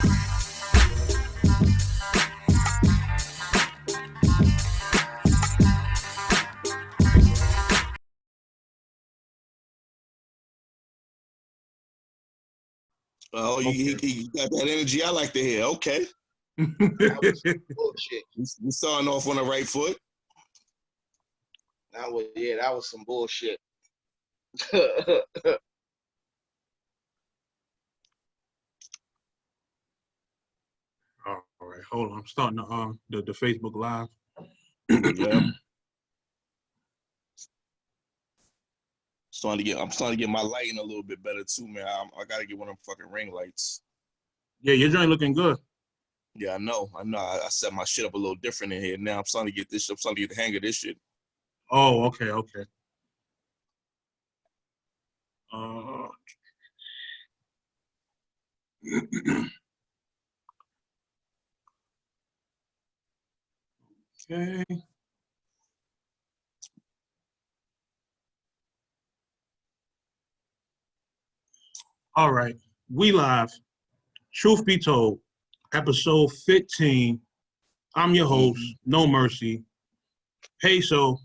Oh, you got that energy I like to hear. Okay. That was bullshit. We starting off on the right foot. That was some bullshit. All right, hold on. I'm starting the Facebook Live. Yeah. I'm starting to get my lighting a little bit better too, man. I gotta get one of them fucking ring lights. Yeah, your joint looking good. Yeah, I know. I set my shit up a little different in here now. I'm starting to get this shit. I'm starting to get the hang of this shit. Oh, okay. Okay. All right. We live. Truth be told, episode 15. I'm your host, No Mercy. Peso,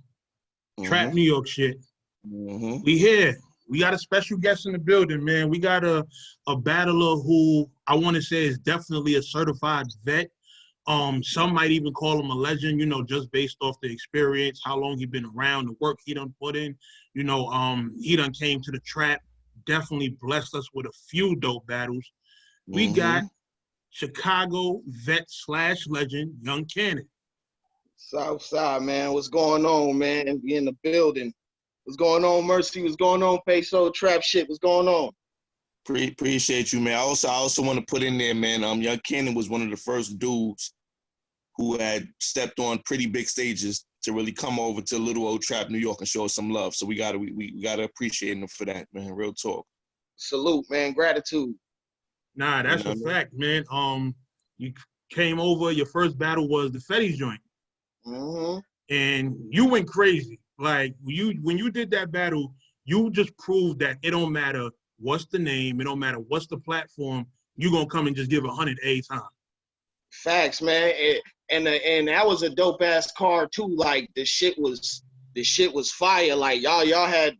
Trap New York shit. We here. We got a special guest in the building, man. We got a battler who I want to say is definitely a certified vet. Some might even call him a legend, you know, just based off the experience, how long he been around, the work he done put in. You know, he done came to the trap, definitely blessed us with a few dope battles. We got Chicago vet / legend, Young Kannon. Southside, man. What's going on, man? We in the building. What's going on, Mercy? What's going on, Peso? Trap shit. What's going on? Appreciate you, man. I also want to put in there, man. Young Kannon was one of the first dudes who had stepped on pretty big stages to really come over to little old Trap New York and show us some love. So we gotta appreciate him for that, man. Real talk. Salute, man. Gratitude. Nah, that's a fact, man. You came over. Your first battle was the Fetty's joint, and you went crazy. Like when you did that battle, you just proved that it don't matter what's the name, it don't matter what's the platform. You gonna come and just give 100 a time. Facts, man. And that was a dope ass card too. Like the shit was fire. Like y'all had,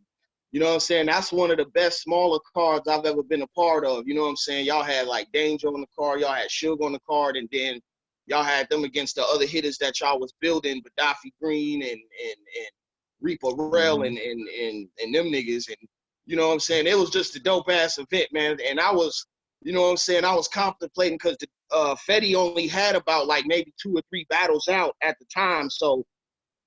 you know what I'm saying? That's one of the best smaller cards I've ever been a part of. You know what I'm saying? Y'all had like Danger on the card, y'all had Suge on the card, and then y'all had them against the other hitters that y'all was building, Gaddafi Green and Reaper Rel and them niggas. And you know what I'm saying? It was just a dope ass event, man. And I was, you know what I'm saying? I was contemplating because the Fetty only had about like maybe 2 or 3 battles out at the time. So,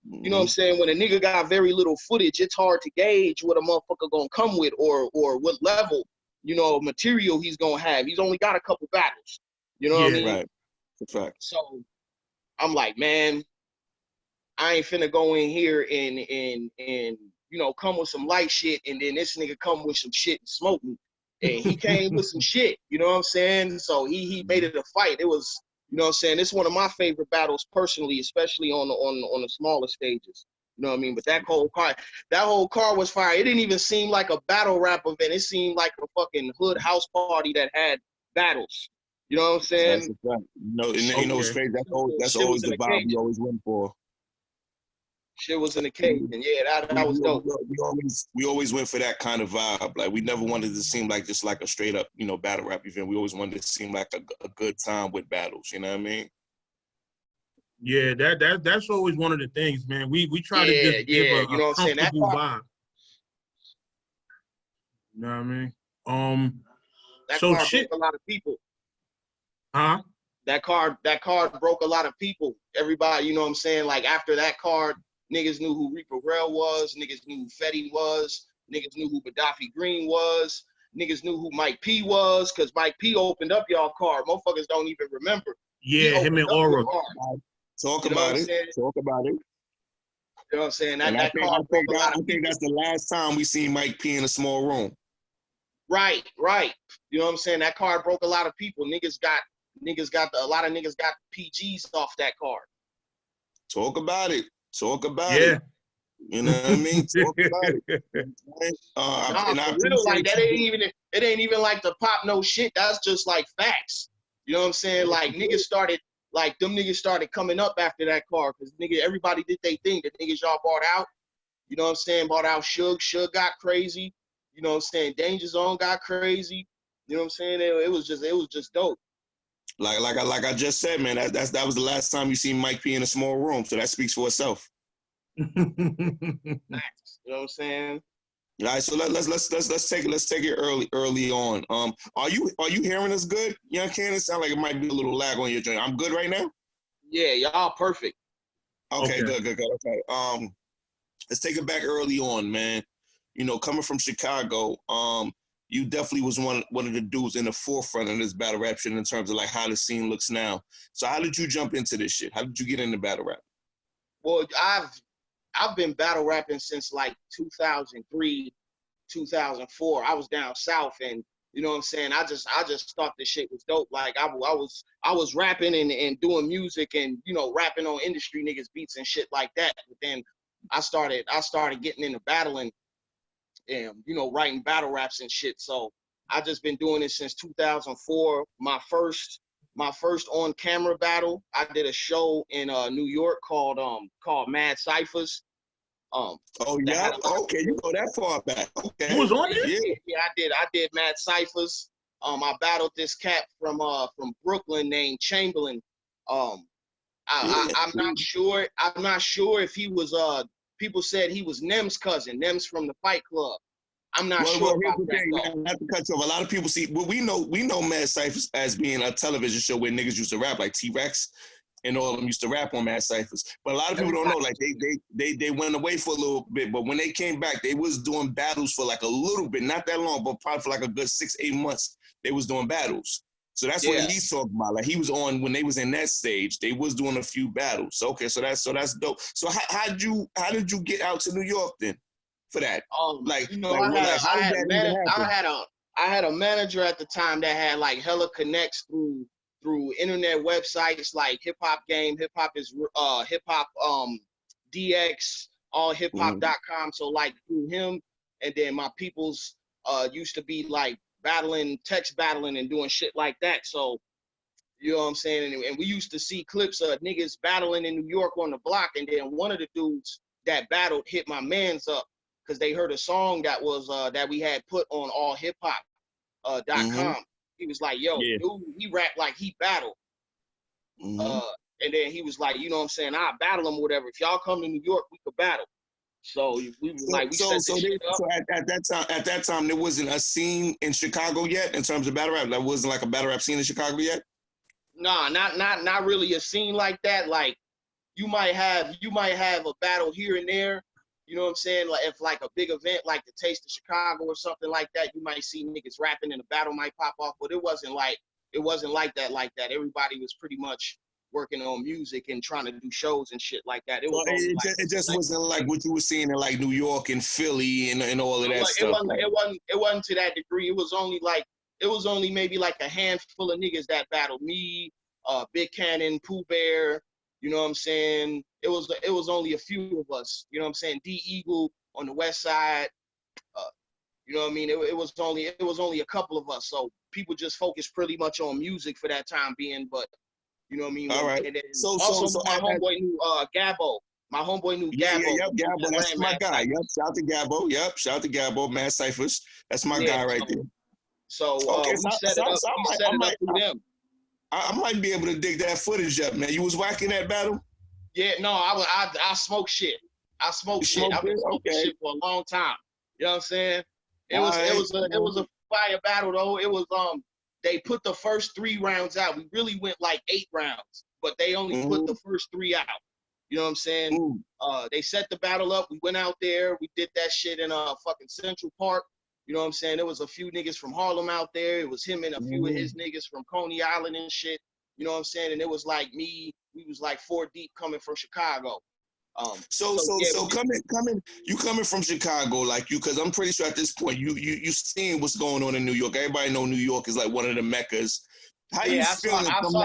you know what I'm saying? When a nigga got very little footage, it's hard to gauge what a motherfucker gonna come with or what level, you know, material he's gonna have. He's only got a couple battles. You know what I mean? Right. That's a fact. So I'm like, man, I ain't finna go in here and you know, come with some light shit, and then this nigga come with some shit and smoke me. And he came with some shit, you know what I'm saying? So he made it a fight. It was, you know what I'm saying? It's one of my favorite battles personally, especially on the smaller stages. You know what I mean? But that whole car was fire. It didn't even seem like a battle rap event. It seemed like a fucking hood house party that had battles. You know what I'm saying? That's a fact. You know what's crazy? That's always the vibe we always went for. Shit was in the cage, and yeah, that was dope. We always went for that kind of vibe. Like we never wanted to seem like just like a straight up, you know, battle rap event. We always wanted to seem like a good time with battles. You know what I mean? Yeah, that's always one of the things, man. We try to just give a, you know a comfortable vibe. You know what I mean? That so card shit. broke a lot of people. Huh? That card broke a lot of people. Everybody, you know what I'm saying? Like after that card, niggas knew who Reaper Rel was, niggas knew who Fetty was, niggas knew who Gaddafi Green was, niggas knew who Mike P was, because Mike P opened up y'all card. Motherfuckers don't even remember. Yeah, him and Aura. Talk about it. You know what I'm saying? I think that's the last time we seen Mike P in a small room. Right. You know what I'm saying? That card broke a lot of people. A lot of niggas got PGs off that card. Talk about it. You know what I mean? Talk about it. It ain't even like to pop no shit. That's just like facts. You know what I'm saying? Like niggas started, like them niggas started coming up after that car because nigga, everybody did they thing. The niggas y'all bought out. You know what I'm saying? Bought out Suge. Suge got crazy. You know what I'm saying? Danger Zone got crazy. You know what I'm saying? It was just dope. Like I just said, man, that was the last time you seen Mike P in a small room, so that speaks for itself. You know what I'm saying? All right, so let's take it early on. Are you hearing us good? Young Kannon, sound like it might be a little lag on your joint. I'm good right now. Yeah, y'all perfect. Okay. Good. Okay. Let's take it back early on, man. You know, coming from Chicago, you definitely was one of the dudes in the forefront of this battle rap shit in terms of like how the scene looks now. So how did you jump into this shit? How did you get into battle rap? Well, I've been battle rapping since like 2003, 2004. I was down south, and you know what I'm saying. I just thought this shit was dope. Like I was rapping and doing music and you know rapping on industry niggas beats and shit like that. But then I started getting into battling and you know writing battle raps and shit. So I just been doing it since 2004. My first on camera battle, I did a show in New York called Mad Cyphers. Oh yeah, okay, you go that far back. Okay, you was on it? Yeah, I did Mad Cyphers. I battled this cat from Brooklyn named Chamberlain. I'm not sure. I'm not sure if he was people said he was Nem's cousin. Nem's from the Fight Club. I'm not sure about that. Not to cut you off. A lot of people see. Well, we know Mad Cyphers as being a television show where niggas used to rap, like T-Rex and all of them used to rap on Mad Cyphers. But a lot of people don't know. Like they went away for a little bit, but when they came back, they was doing battles for like a little bit, not that long, but probably for like a good 6-8 months. They was doing battles. So that's what he's talking about. Like he was on when they was in that stage. They was doing a few battles. Okay, so that's dope. So how did you get out to New York then? For that, like you know, I had a manager at the time that had like hella connects through internet websites like Hip Hop Game. Hip Hop is Hip Hop DX, all hiphop.com. So like through him, and then my peoples used to be like text battling and doing shit like that. So you know what I'm saying? And we used to see clips of niggas battling in New York on the block, and then one of the dudes that battled hit my mans up because they heard a song that was that we had put on allhiphop.com. He was like, yo, dude, he rapped like he battled. And then he was like, you know what I'm saying? I'll battle him, whatever. If y'all come to New York, we could battle. So we was like, we set this shit up. So at that time, there wasn't a scene in Chicago yet in terms of battle rap. There wasn't like a battle rap scene in Chicago yet. Nah, not really a scene like that. Like you might have a battle here and there. You know what I'm saying? Like if like a big event like the Taste of Chicago or something like that, you might see niggas rapping and a battle might pop off. But it wasn't like that. Everybody was pretty much working on music and trying to do shows and shit like that. It just wasn't like what you were seeing in like New York and Philly and all of that stuff. It wasn't to that degree. It was only maybe like a handful of niggas that battled me, Big Kannon, Pooh Bear. You know what I'm saying? It was only a few of us. You know what I'm saying? D Eagle on the west side. You know what I mean? It was only a couple of us. So people just focused pretty much on music for that time being. But you know what I mean? All right. And then so my homeboy knew Gabbo. My homeboy knew Gabbo. Yep, Gabbo. That's my guy. Yep, shout out to Gabbo. Yep, shout out to Gabbo. Mad Cyphers. That's my guy right there. So we set it up through them. I might be able to dig that footage up, man. You was whacking that battle? Yeah, no, I smoke shit. I smoke shit. I've been smoking shit for a long time. You know what I'm saying? It was a fire battle though. It was they put the first 3 rounds out. We really went like 8 rounds, but they only put the first 3 out. You know what I'm saying? They set the battle up. We went out there. We did that shit in fucking Central Park. You know what I'm saying? There was a few niggas from Harlem out there. It was him and a few of his niggas from Coney Island and shit. You know what I'm saying? And it was like me. We was like 4 deep coming from Chicago. So coming from Chicago, like you, because I'm pretty sure at this point you seeing what's going on in New York. Everybody know New York is like one of the meccas. How you feeling? I was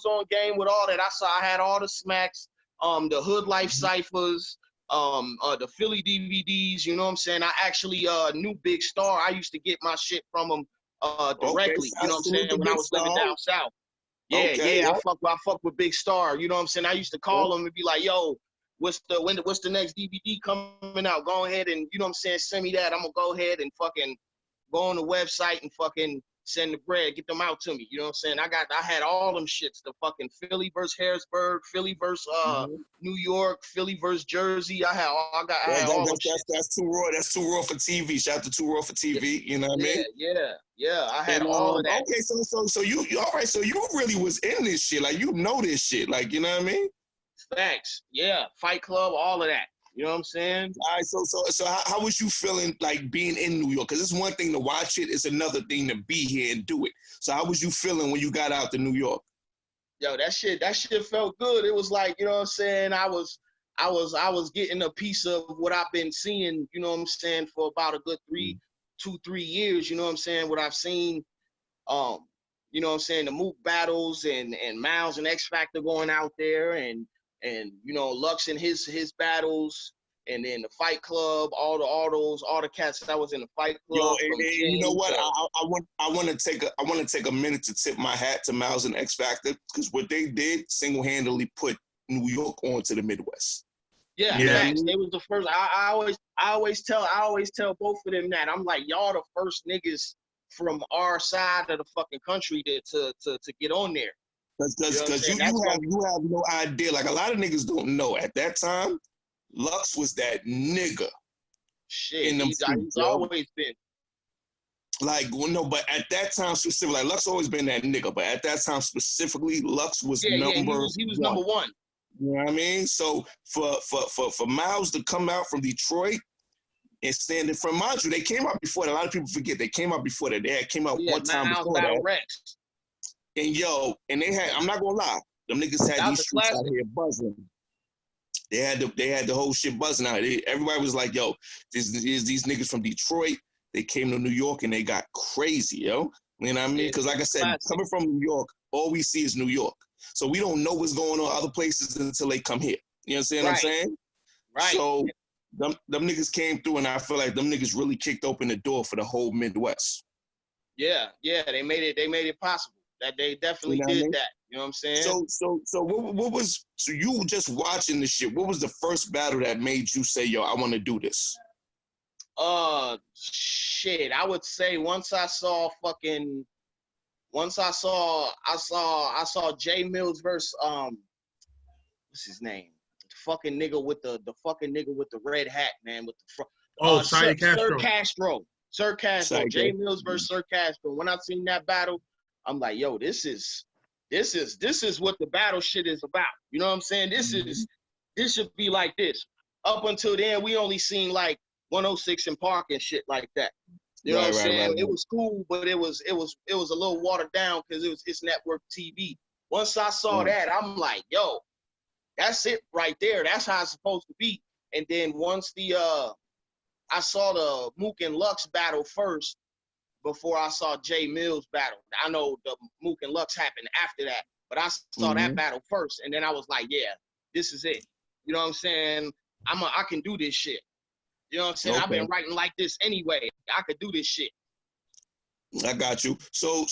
on game with all that. I had all the smacks, the Hood Life ciphers, the Philly DVDs. You know what I'm saying? I actually knew Big Star. I used to get my shit from him Okay, directly. You know what I'm salute saying? to When I Big was living Star. down south. Yeah, Okay, yeah, yep. I fuck with Big Star. You know what I'm saying? I used to call him and be like, yo, what's the next DVD coming out? Go ahead and, you know what I'm saying, send me that. I'm gonna go ahead and fucking go on the website and fucking send the bread, get them out to me. You know what I'm saying? I had all them shits, the fucking Philly versus Harrisburg, Philly versus New York, Philly versus Jersey. I had all them shits. That's too raw. That's too raw for TV. Shout out to Too Raw for TV. You know what I mean? Yeah. I had And, all of that. Okay, so you all right? So you really was in this shit, like you know this shit, like you know what I mean? Facts. Yeah. Fight Club, all of that. You know what I'm saying? All right, so how was you feeling like being in New York? Because it's one thing to watch it, it's another thing to be here and do it. So how was you feeling when you got out to New York? Yo, that shit felt good. It was like, you know what I'm saying? I was getting a piece of what I've been seeing, you know what I'm saying, for about a good 2-3 years, you know what I'm saying? What I've seen, you know what I'm saying, the Mook battles and Miles and X Factor going out there and you know, Lux and his battles, and then the Fight Club, all the cats that was in the Fight Club. Yo, and you know what? I want to take a minute to tip my hat to Miles and X Factor, because what they did single-handedly put New York onto the Midwest. Yeah. Facts. They was the first. I always tell both of them that. I'm like, y'all the first niggas from our side of the fucking country to get on there. Because you have no idea. Like, a lot of niggas don't know. At that time, Lux was that nigga. Shit, in them he's streets, always been. Like, well, no, but at that time specifically, like, Lux always been that nigga. But at that time specifically, Lux was he was number one. You know what I mean? So for Miles to come out from Detroit and stand in front, mind you, they came out before that. A lot of people forget they came out before that. They had came out one time Miles before that. Rex. And they had, I'm not gonna lie, them niggas had these streets out here buzzing. They had the whole shit buzzing out. Everybody was like, yo, these niggas from Detroit, they came to New York and they got crazy, yo. You know what I mean? Because like I said, coming from New York, all we see is New York. So we don't know what's going on other places until they come here. You know what I'm saying? Right. So them niggas came through, and I feel like them niggas really kicked open the door for the whole Midwest. Yeah, they made it possible. That they definitely did that. You know what I'm saying? So what was, so you were just watching the shit. What was the first battle that made you say, yo, I want to do this? Shit. I would say once I saw Jay Mills versus what's his name? The fucking nigga with the red hat, man, with the Sir Castro. Jay Mills versus Sir Castro. When I seen that battle, I'm like, yo, this is what the battle shit is about. You know what I'm saying? This should be like this. Up until then, we only seen like 106 and Park and shit like that. You know what I'm saying? Right. It was cool, but it was a little watered down because it's network TV. Once I saw that, I'm like, yo, that's it right there. That's how it's supposed to be. And then once I saw the Mook and Lux battle first before I saw Jay Mills battle. I know the Mook and Lux happened after that, but I saw that battle first, and then I was like, yeah, this is it. You know what I'm saying? I can do this shit. You know what I'm saying? Okay. I've been writing like this anyway. I could do this shit. I got you. So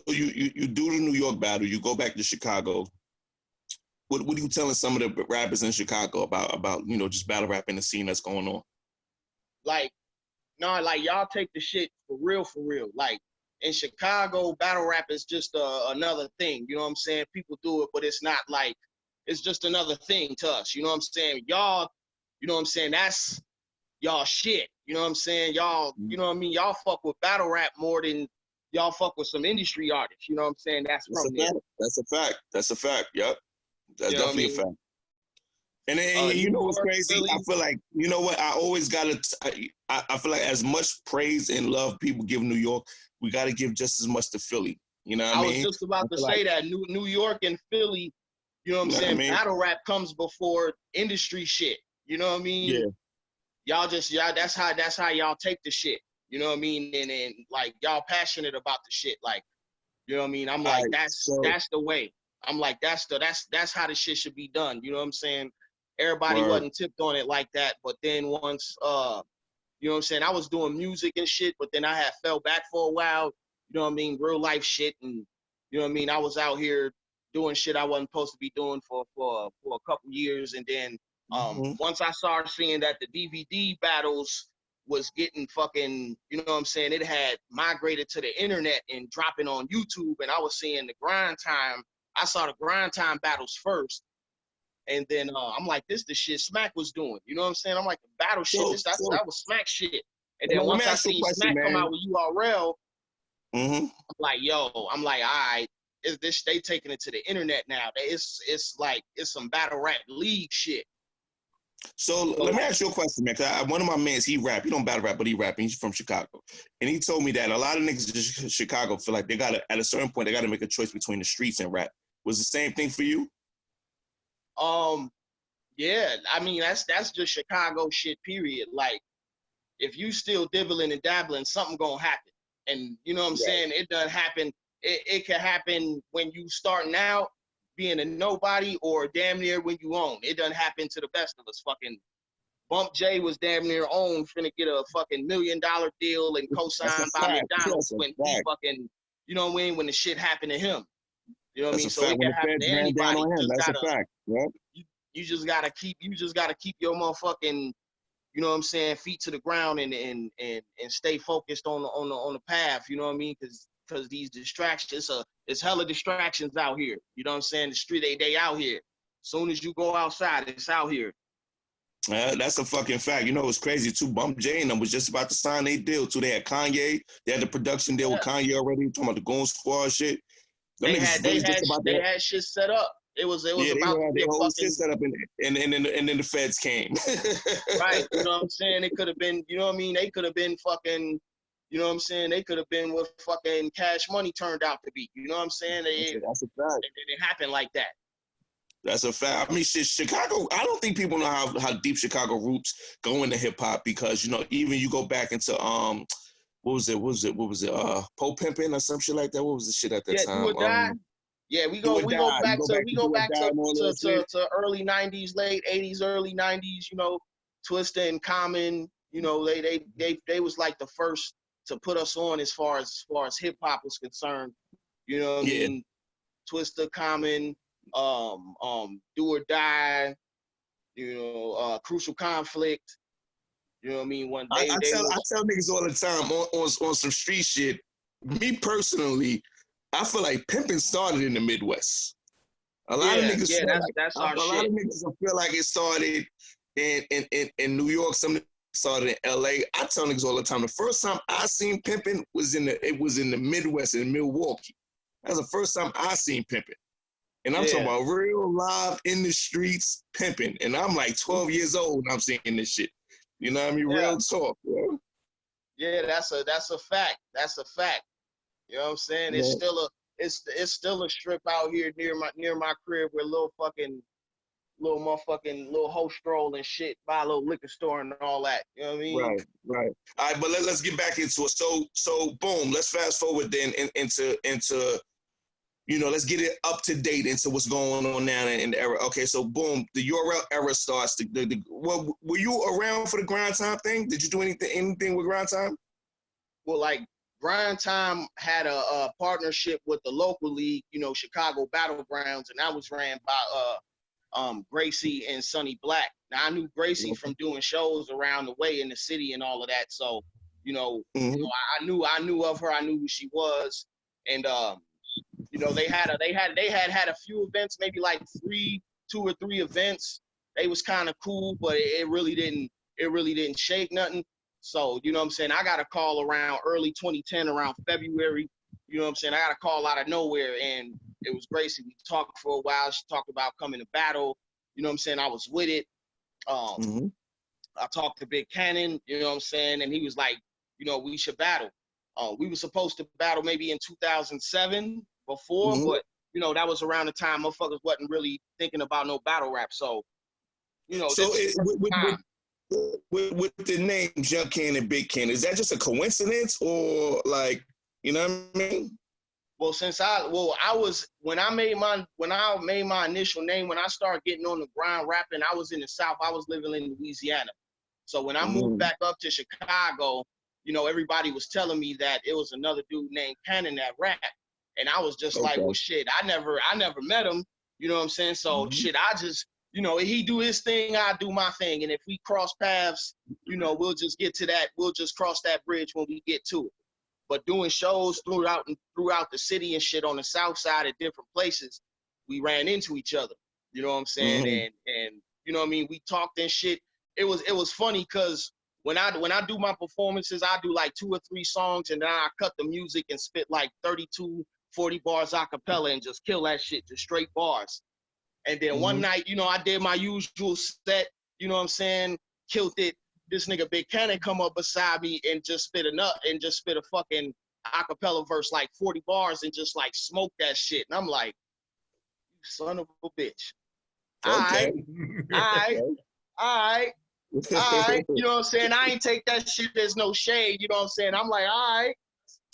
you do the New York battle. You go back to Chicago. What are you telling some of the rappers in Chicago about you know, just battle rap in the scene that's going on? Like, no, like, y'all take the shit for real. Like, in Chicago, battle rap is just another thing. You know what I'm saying? People do it, but it's not like, it's just another thing to us. You know what I'm saying? Y'all, you know what I'm saying? That's y'all shit. You know what I'm saying? Y'all, you know what I mean? Y'all fuck with battle rap more than y'all fuck with some industry artists. You know what I'm saying? That's from there. That's a fact. Yep. That's definitely a fact. And then, you know what's crazy? Really? I feel like, you know what? I always got to, I feel like as much praise and love people give New York, we got to give just as much to Philly. You know what I mean? I was just about to say that. New York and Philly, you know what I'm saying? Battle rap comes before industry shit. You know what I mean? Yeah. Y'all, that's how y'all take the shit. You know what I mean? And like, y'all passionate about the shit. Like, you know what I mean? I'm like, that's the way. I'm like, that's how the shit should be done. You know what I'm saying? Everybody wasn't tipped on it like that. But then once, you know what I'm saying? I was doing music and shit, but then I had fell back for a while. you know what I mean, real life shit, and you know what I mean. I was out here doing shit I wasn't supposed to be doing for a couple years, and then once I started seeing that the DVD battles was getting fucking, you know what I'm saying, it had migrated to the internet and dropping on YouTube, and I was seeing the grind time. I saw the grind time battles first, and then I'm like, this the shit Smack was doing. You know what I'm saying? I'm like, the battle shit, that was Smack shit. And then once I seen Smack come out with URL, I'm like, yo, I'm like, all right, is this, they taking it to the internet now. It's like, it's some battle rap league shit. So let me ask you a question, man. Cause one of my mans, he rap. He don't battle rap, but he rapping. He's from Chicago, and he told me that a lot of niggas in Chicago feel like they gotta, at a certain point, they gotta make a choice between the streets and rap. Was the same thing for you? Yeah. I mean, that's just Chicago shit. Period. Like, if you still dibbling and dabbling, something gonna happen. And you know what I'm saying? It doesn't happen. It can happen when you starting out being a nobody, or damn near when you own. It doesn't happen to the best of us. Fucking Bump J was damn near owned, finna get a fucking $1 million deal and co-signed by McDonald's when he fucking, you know what I mean, when the shit happened to him. You know what I mean? So it can happen to anybody. That's a fact. Yep. You just gotta keep your motherfucking, you know what I'm saying, feet to the ground and stay focused on the path. You know what I mean? Because these distractions, it's hella distractions out here. You know what I'm saying? The street, they out here. Soon as you go outside, it's out here. That's a fucking fact. You know, it was crazy too. Bump J and them was just about to sign their deal too. They had Kanye. They had the production deal with Kanye already. Talking about the Goon Squad shit. They had shit set up. It was about to be a fucking shit set up, and then the feds came. Right. You know what I'm saying? It could have been. You know what I mean? They could have been fucking. You know what I'm saying? They could have been what fucking Cash Money turned out to be. You know what I'm saying? That's a fact. It happened like that. That's a fact. I mean, shit, Chicago, I don't think people know how deep Chicago roots go into hip hop, because, you know, even you go back into what was it? Po Pimpin' or some shit like that. What was the shit at that time? Do or Die. Yeah, we go back to early 90s, late 80s, early 90s, you know, Twista and Common, you know, they was like the first to put us on as far as hip hop was concerned. You know what I mean? Twista, Common, Do or Die, you know, Crucial Conflict. You know what I mean? One day I tell niggas all the time on some street shit. Me personally, I feel like pimping started in the Midwest. A lot of niggas feel like it started in New York. Some started in LA. I tell niggas all the time, the first time I seen pimping was in the Midwest, in Milwaukee. That was the first time I seen pimping. And I'm talking about real live in the streets pimping. And I'm like 12 years old and I'm seeing this shit. You know what I mean? Yeah. Real talk, bro. Yeah, that's a fact. That's a fact. You know what I'm saying? Yeah. It's still a strip out here near my crib where little hoe stroll and shit, buy a little liquor store and all that. You know what I mean? Right. All right, but let's get back into it. So boom, let's fast forward then into you know, let's get it up to date into what's going on now in the era. Okay, so boom, the URL era starts. Well, were you around for the Grind Time thing? Did you do anything with Grind Time? Well, like, Grind Time had a partnership with the local league, you know, Chicago Battlegrounds, and that was ran by Gracie and Sonny Black. Now, I knew Gracie from doing shows around the way in the city and all of that, so you know, I knew of her. I knew who she was, and you know, they had a few events, maybe like 2 or 3 events. They was kind of cool, but it really didn't shake nothing. So, you know what I'm saying? I got a call around early 2010, around February. You know what I'm saying? I got a call out of nowhere, and it was Gracie. We talked for a while. She talked about coming to battle. You know what I'm saying? I was with it. I talked to Big Kannon, you know what I'm saying? And he was like, you know, we should battle. We were supposed to battle maybe in 2007 before, but, you know, that was around the time motherfuckers wasn't really thinking about no battle rap. So, you know, so with the names Young Kannon, Big Kannon, is that just a coincidence, or like, you know what I mean? Well, when I made my initial name, when I started getting on the grind rapping, I was in the South. I was living in Louisiana. So when I moved back up to Chicago, you know, everybody was telling me that it was another dude named Kannon that rap. And I was just like, well, shit, I never met him. You know what I'm saying? So shit, I just, you know, he do his thing, I do my thing. And if we cross paths, you know, we'll just get to that. We'll just cross that bridge when we get to it. But doing shows throughout the city and shit on the south side at different places, we ran into each other. You know what I'm saying? And you know what I mean? We talked and shit. It was funny because when I do my performances, I do like 2 or 3 songs and then I cut the music and spit like 32, 40 bars a cappella and just kill that shit to straight bars. And then one night, you know, I did my usual set, you know what I'm saying? Killed it. This nigga Big Kannon come up beside me and just spit a fucking acapella verse, like 40 bars and just like smoke that shit. And I'm like, you son of a bitch. Okay. All right. You know what I'm saying? I ain't take that shit. There's no shade. You know what I'm saying? I'm like, all right.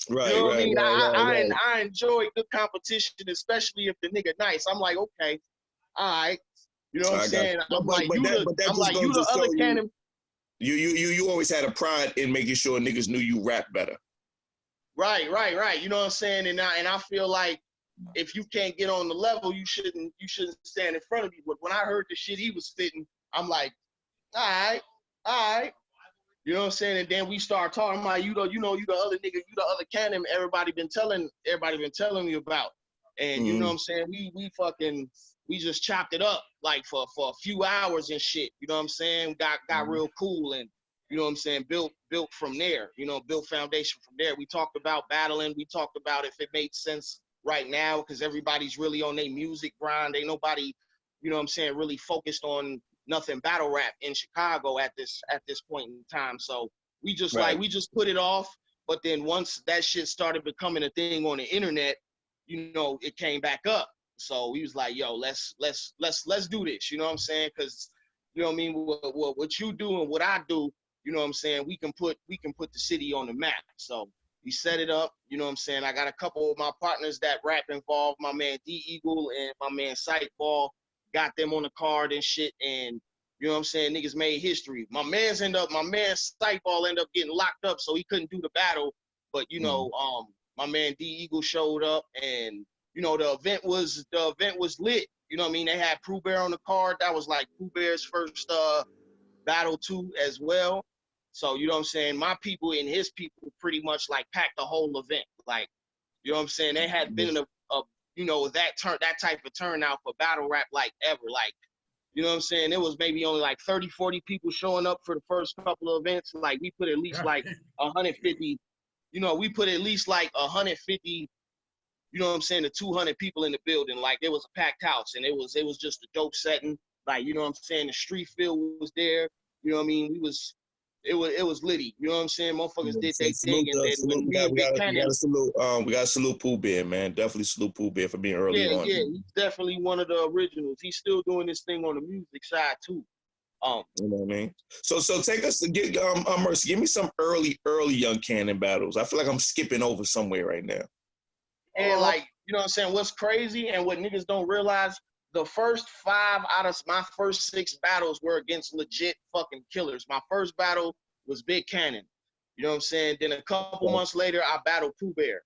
Right, you know what I mean? right. I enjoy good competition, especially if the nigga nice. I'm like, okay, all right. You know what I'm saying? I'm like, you the other Kannon. You always had a pride in making sure niggas knew you rap better. Right. You know what I'm saying? And I feel like if you can't get on the level, you shouldn't stand in front of me. But when I heard the shit he was spitting, I'm like, all right. You know what I'm saying? And then we start talking about you the other nigga, you the other Kannon everybody been telling me about. And you know what I'm saying? We just chopped it up like for a few hours and shit. You know what I'm saying? Got real cool and you know what I'm saying, built from there, you know, built foundation from there. We talked about battling, we talked about if it made sense right now, because everybody's really on their music grind. Ain't nobody, you know what I'm saying, really focused on nothing battle rap in Chicago at this point in time. So we just we just put it off. But then once that shit started becoming a thing on the internet, you know, it came back up. So we was like, yo, let's do this. You know what I'm saying? Because you know what I mean, what you do and what I do, you know what I'm saying, we can put the city on the map. So we set it up, you know what I'm saying. I got a couple of my partners that rap involved, my man D Eagle and my man Sightball, got them on the card and shit, and you know what I'm saying, niggas made history. My man Sightball ended up getting locked up, so he couldn't do the battle. But you know, my man D Eagle showed up, and you know the event was lit. You know what I mean? They had Pooh Bear on the card. That was like Pooh Bear's first battle too as well. So you know what I'm saying? My people and his people pretty much like packed the whole event. Like, you know what I'm saying? They had been in a you know, that type of turnout for battle rap like ever. Like, you know what I'm saying? It was maybe only like 30, 40 people showing up for the first couple of events. Like we put at least like 150, you know, we put at least like 150, you know what I'm saying, to 200 people in the building. Like it was a packed house and it was just a dope setting. Like, you know what I'm saying? The street feel was there. You know what I mean? It was litty. You know what I'm saying? Motherfuckers did their thing, and then when me and Big Kannon, we gotta salute Pooh Bear, man. Definitely salute Pooh Bear for being early on. Yeah, he's definitely one of the originals. He's still doing this thing on the music side too. You know what I mean? So take us to get Mercy. Give me some early young Kannon battles. I feel like I'm skipping over somewhere right now. And like, you know what I'm saying? What's crazy and what niggas don't realize, the first 5 out of my first 6 battles were against legit fucking killers. My first battle was Big Kannon. You know what I'm saying? Then a couple months later, I battled Pooh Bear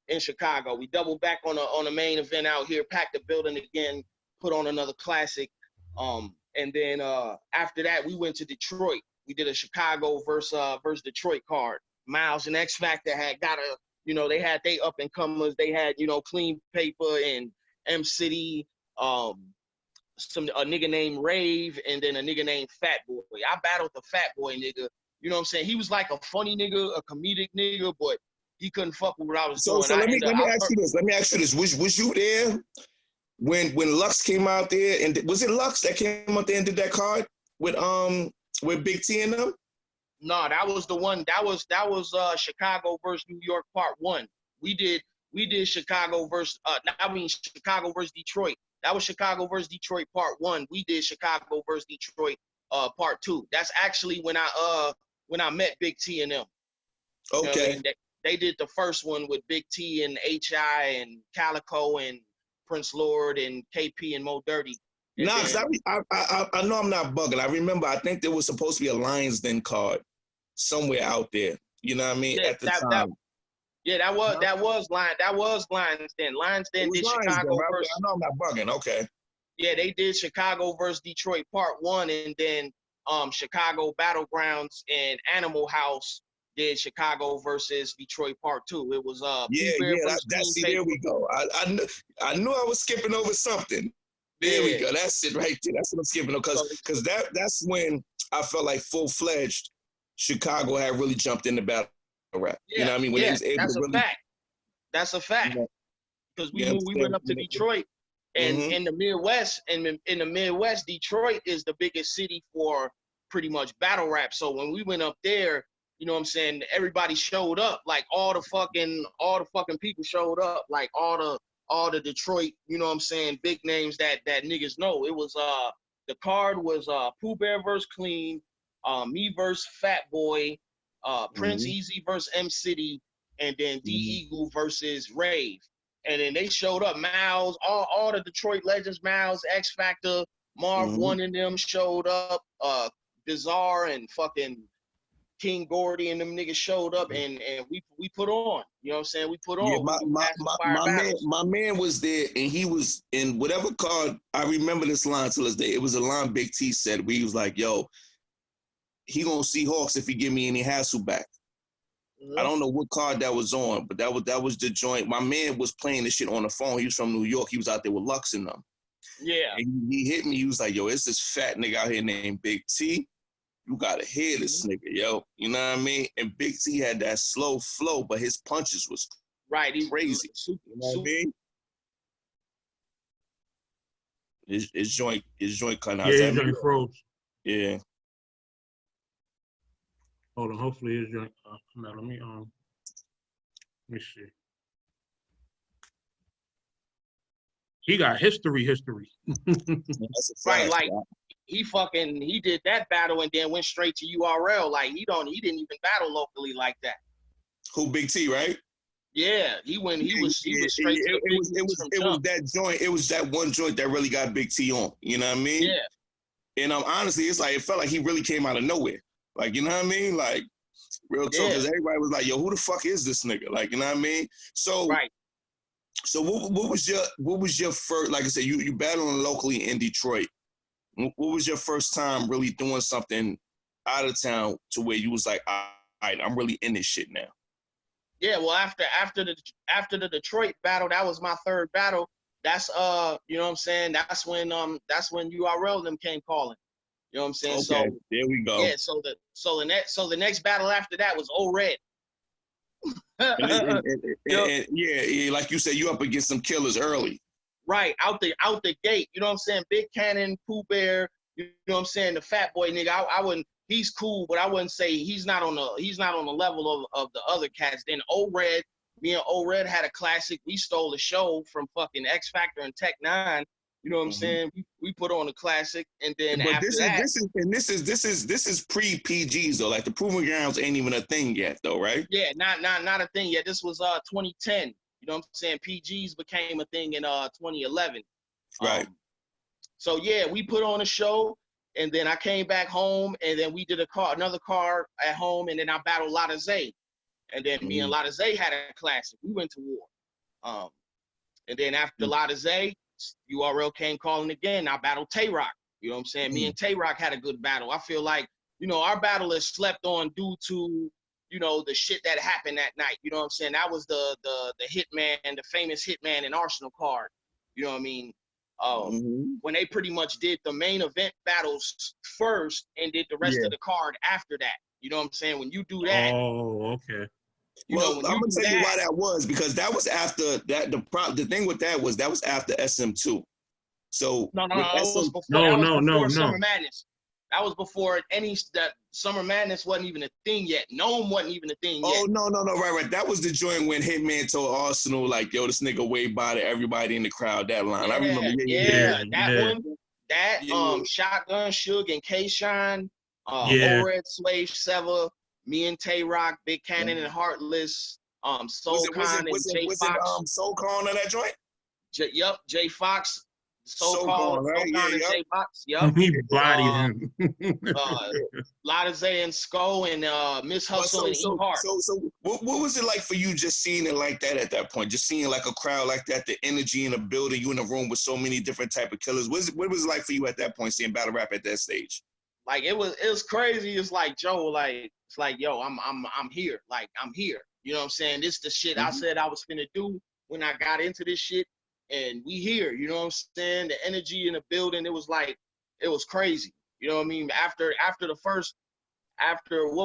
in Chicago. We doubled back on a main event out here, packed the building again, put on another classic. And then after that, we went to Detroit. We did a Chicago versus Detroit card. Miles and X Factor had got a, you know, they had they up and comers. They had, you know, Clean Paper and M City. A nigga named Rave, and then a nigga named Fat Boy. I battled the Fat Boy nigga. You know what I'm saying? He was like a funny nigga, a comedic nigga, but he couldn't fuck with what I was doing. So let me ask you this. Let me ask you this. Was you there when Lux came out there? And was it Lux that came out there and did that card with Big T and them? No, that was the one. That was Chicago versus New York Part 1. We did Chicago versus Chicago versus Detroit. That was Chicago versus Detroit Part 1. We did Chicago versus Detroit Part 2. That's actually when I met Big T and them. Okay. You know what I mean? They did the first one with Big T and H.I. and Calico and Prince Lord and KP and Mo Dirty. And nah, I know I'm not bugging. I remember, I think there was supposed to be a Lions Den card somewhere out there. You know what I mean? Yeah, At the time. that was Lions Den. Lions Den did Lions Den, Chicago right? versus. I know I'm not bugging. Okay. Yeah, they did Chicago versus Detroit Part 1, and then Chicago Battlegrounds and Animal House did Chicago versus Detroit Part 2. It was Pooh Bear versus Clean See, Paper. there we go. I knew I was skipping over something. There we go. That's it right there. That's what I'm skipping over. Because that's when I felt like full-fledged Chicago had really jumped into battle rap. Yeah, You know what I mean? When they was able that's to a really, fact. That's a fact. Because we knew we went up to Detroit. And in the Midwest, in the Midwest, Detroit is the biggest city for pretty much battle rap. So when we went up there, you know what I'm saying, everybody showed up. Like all the fucking people showed up. Like all the Detroit, you know what I'm saying, big names that niggas know. It was the card was Pooh Bear versus Clean, me versus Fat Boy, Prince Easy versus M City, and then D Eagle versus Rave. And then they showed up. Miles, all the Detroit legends, Miles, X Factor, Marv, one of them showed up. Bizarre and fucking King Gordy and them niggas showed up, and we put on. You know what I'm saying? We put on. Yeah, my man was there, and he was in whatever card. I remember this line till this day. It was a line Big T said where he was like, "Yo, he gonna see Hawks if he give me any hassle back." I don't know what card that was on, but that was the joint. My man was playing this shit on the phone. He was from New York. He was out there with Lux and them. Yeah. And he hit me. He was like, "Yo, it's this fat nigga out here named Big T. You gotta hear this nigga, yo." You know what I mean? And Big T had that slow flow, but his punches was crazy. You know what I mean? His joint cutting out. Yeah, his joint froze. Yeah. Hold on, hopefully his joint come out. Let me see. He got history. Right, like he did that battle and then went straight to URL. Like he didn't even battle locally like that. Who, Big T, right? Yeah, he was straight to the it was that joint. It was that one joint that really got Big T on. You know what I mean? Yeah. And honestly, it's like it felt like he really came out of nowhere. Like, you know what I mean? Like, real talk, because everybody was like, "Yo, who the fuck is this nigga?" Like, you know what I mean? So, So what was your first? Like I said, you battling locally in Detroit. What was your first time really doing something out of town to where you was like, "All right, I'm really in this shit now"? Yeah, well, after the Detroit battle, that was my third battle. That's you know what I'm saying? That's when URL them came calling. You know what I'm saying? Okay, so there we go. Yeah, so the next battle after that was O-Red. Yeah, like you said, you up against some killers early. Right, out the gate. You know what I'm saying? Big Kannon, Pooh Bear, you know what I'm saying? The Fat Boy nigga. I wouldn't, he's cool, but I wouldn't say he's not on the level of the other cats. Then O-Red, me and O-Red had a classic. We stole the show from fucking X Factor and Tech 9. You know what I'm saying? We put on a classic, and then but after this is pre-PGs though. Like the Proving Grounds ain't even a thing yet though, right? Yeah, not a thing yet. This was 2010. You know what I'm saying? PGs became a thing in 2011. Right. So yeah, we put on a show, and then I came back home, and then we did another card at home, and then I battled Lotta Zay, and then me and Lotta Zay had a classic. We went to war. And then after Lotta Zay, URL came calling again. I battled Tay-Rock. You know what I'm saying? Me and Tay-Rock had a good battle. I feel like, you know, our battle is slept on due to, you know, the shit that happened that night. You know what I'm saying? That was the hitman, the famous hitman in Arsenal card. You know what I mean? When they pretty much did the main event battles first and did the rest of the card after that. You know what I'm saying? When you do that. Oh, okay. Well, I'm gonna tell you why that was, because that was after that. The thing with that was after SM2. So no, Summer Madness. That was before that Summer Madness wasn't even a thing yet. Gnome wasn't even a thing yet. Oh no, right. That was the joint when Hitman told Arsenal like, "Yo, this nigga way by to everybody in the crowd." That line, I remember. One. Shotgun, Suge, and K-Shine. O-Red, Slave Sever, me and Tay-Rock, Big Kannon and Heartless, Soul Khan and Jay Fox. Soul Khan on that joint? Jay Fox, So gone, right? Yeah, and yep. J-Box. Yep. He bodied him. Latize and Sko and Miss Hustle and E Hart. So what was it like for you just seeing it like that at that point? Just seeing like a crowd like that, the energy in a building, you in a room with so many different type of killers. What was it like for you at that point, seeing battle rap at that stage? Like it was crazy. It's like Joe, like it's like yo, I'm here. Like I'm here. You know what I'm saying? This the shit I said I was finna do when I got into this shit, and we here. You know what I'm saying? The energy in the building, it was crazy. You know what I mean? After what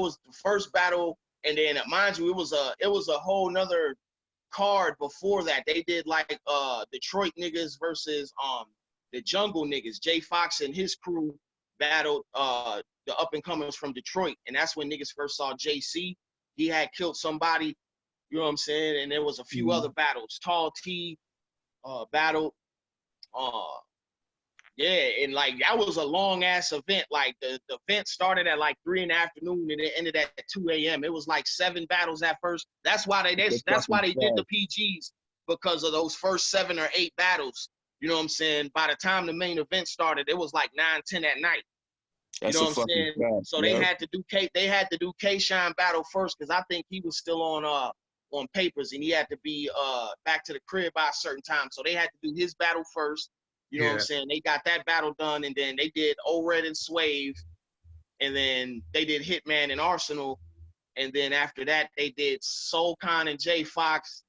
was the first battle, and then mind you, it was a whole nother card before that. They did like Detroit niggas versus the Jungle niggas. Jay Fox and his crew battled the up and comers from Detroit, and that's when niggas first saw JC. He had killed somebody, you know what I'm saying? And there was a few other battles. Tall T battled. Yeah, and like that was a long ass event. Like the event started at like 3 in the afternoon and it ended at 2 a.m. It was like 7 battles at first. That's why they did the PGs, because of those first 7 or 8 battles. You know what I'm saying? By the time the main event started, it was like 9, 10 at night. That's you know what I'm saying? Bad. So they had to do K-Shine battle first, because I think he was still on papers and he had to be back to the crib by a certain time. So they had to do his battle first. You know what I'm saying? They got that battle done, and then they did O-Red and Swave, and then they did Hitman and Arsenal, and then after that they did Soul Khan and Jay Fox,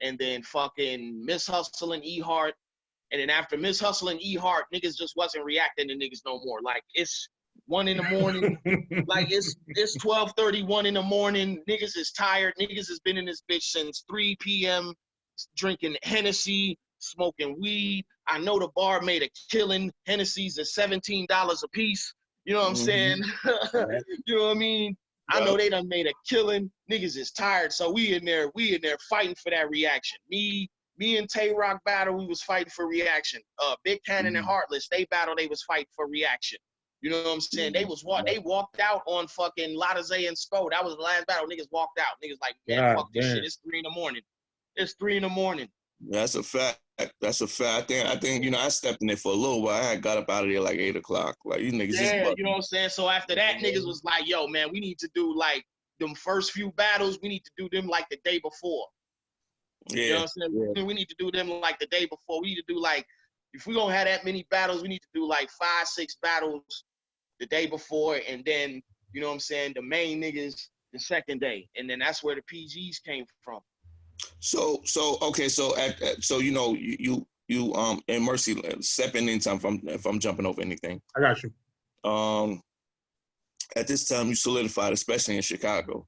and then fucking Miss Hustle and E Hart, and then after Miss Hustle and E Hart, niggas just wasn't reacting to niggas no more. Like it's 1 in the morning, like it's 12:31 in the morning. Niggas is tired. Niggas has been in this bitch since 3 p.m. drinking Hennessy, smoking weed. I know the bar made a killing. Hennessy's at $17 a piece. You know what I'm saying? You know what I mean? I know they done made a killing. Niggas is tired, so we in there fighting for that reaction. Me and Tay Rock battle, we was fighting for reaction. Big Kannon and Heartless, they battle, they was fighting for reaction. You know what I'm saying? They walked out on fucking Latize and Sko. That was the last battle. Niggas walked out. Niggas like, man, fuck this shit. It's 3 in the morning. It's 3 in the morning. That's a fact. That's a fact. I think, you know, I stepped in there for a little while. I got up out of there like 8 o'clock. Like, you niggas you know what I'm saying? So after that, niggas was like, yo, man, we need to do like them first few battles. We need to do them like the day before. Yeah. You know what I'm saying? Yeah. We need to do them like the day before. We need to do like, if we gonna have that many battles, we need to do like 5, 6 battles the day before, and then, you know what I'm saying, the main niggas the second day. And then that's where the PGs came from. So okay, so so you know, you and Mercy, step in anytime if I'm jumping over anything. I got you. At this time you solidified, especially in Chicago.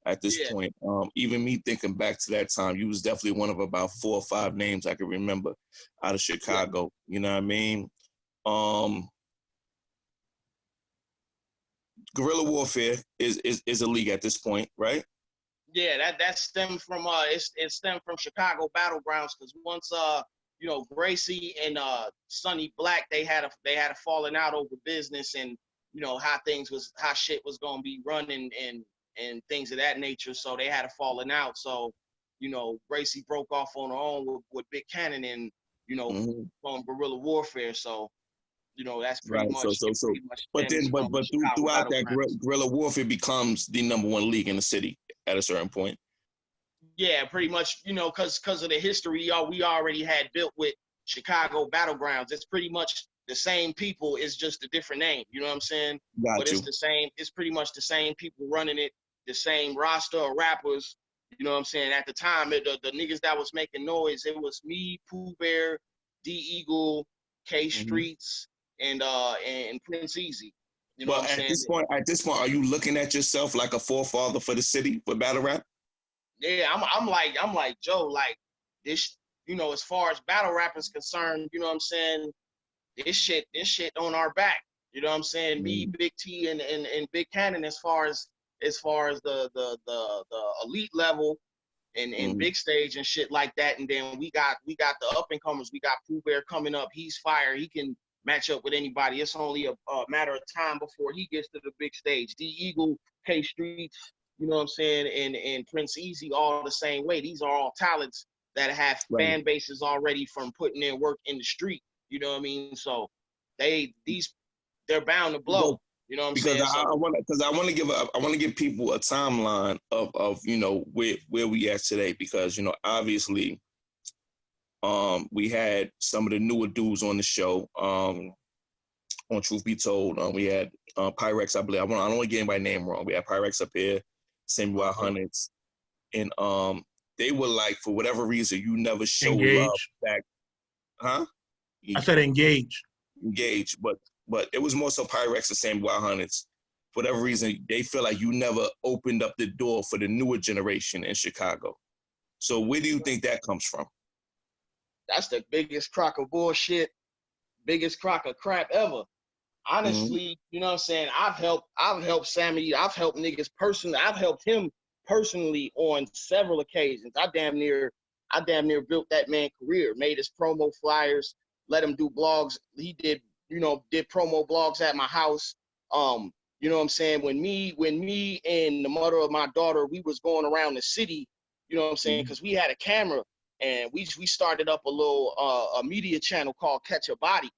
At this point, even me thinking back to that time, you was definitely one of about 4 or 5 names I could remember out of Chicago. Yeah. You know what I mean? Guerrilla warfare is a league at this point, right? Yeah, that stemmed from it stemmed from Chicago battlegrounds, because once you know, Gracie and Sonny Black, they had a falling out over business, and you know how shit was gonna be running and things of that nature. So they had a falling out. So, you know, Gracie broke off on her own with Big Kannon and, you know, from guerrilla warfare. So, you know, that's pretty much. But throughout that, guerrilla warfare becomes the #1 league in the city at a certain point. Yeah, pretty much, you know, because of the history we already had built with Chicago battlegrounds. It's pretty much the same people. It's just a different name. You know what I'm saying? It's the same. It's pretty much the same people running it, the same roster of rappers. You know what I'm saying? At the time, the niggas that was making noise, it was me, Pooh Bear, D Eagle, K Streets, and Prince Easy. You know what I'm saying? At this point, are you looking at yourself like a forefather for the city for battle rap? Yeah, I'm like Joe, like this, you know, as far as battle rap is concerned, you know what I'm saying? This shit on our back. You know what I'm saying? Me, Big T, and Big Kannon, as far as the elite level and big stage and shit like that. And then we got the up and comers. We got Pooh Bear coming up. He's fire. He can match up with anybody. It's only a matter of time before he gets to the big stage. D Eagle, K Streets, you know what I'm saying, and Prince Easy, all the same way. These are all talents that have fan bases already from putting in work in the street. You know what I mean? So they're bound to blow. You know what I'm because saying? I want to give people a timeline of where we at today, because obviously we had some of the newer dudes on the show. On Truth Be Told, we had Pyrex, I believe. I don't want to get anybody's name wrong. We had Pyrex up here, Sammy Wild100s, and they were like, for whatever reason, you never show love back, huh? I said engage, but it was more so Pyrex and Sammy Wild100s. For whatever reason, they feel like you never opened up the door for the newer generation in Chicago. So where do you think that comes from? That's the biggest crock of bullshit, biggest crock of crap ever. Honestly, you know what I'm saying? I've helped Sammy, I've helped niggas personally, I've helped him personally on several occasions. I damn near built that man's career, made his promo flyers, let him do blogs. He did promo blogs at my house. You know what I'm saying? When me and the mother of my daughter, we was going around the city, you know what I'm saying? Because we had a camera, and we started up a little a media channel called Catch a Body.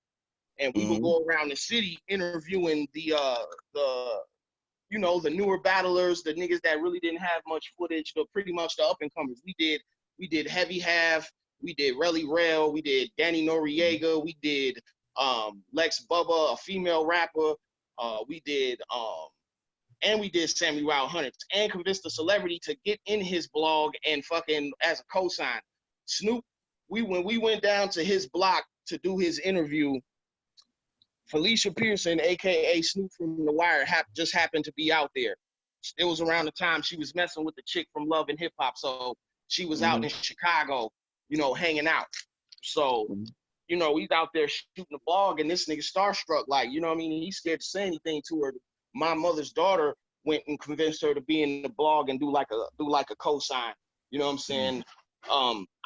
And we would go around the city interviewing the newer battlers, the niggas that really didn't have much footage, pretty much the up and comers. We did Heavy Half, we did Relly Rel, we did Danny Noriega, we did Lex Bubba, a female rapper, we did Sammy Wild100s, and convinced the celebrity to get in his blog and fucking as a cosign. Snoop, when we went down to his block to do his interview, Felicia Pearson, a.k.a. Snoop from The Wire, just happened to be out there. It was around the time she was messing with the chick from Love and Hip Hop, so she was out in Chicago, hanging out. So, he's out there shooting a blog, and this nigga starstruck, like, you know what I mean? He's scared to say anything to her. My mother's daughter went and convinced her to be in the blog and do like a cosign. You know what I'm saying?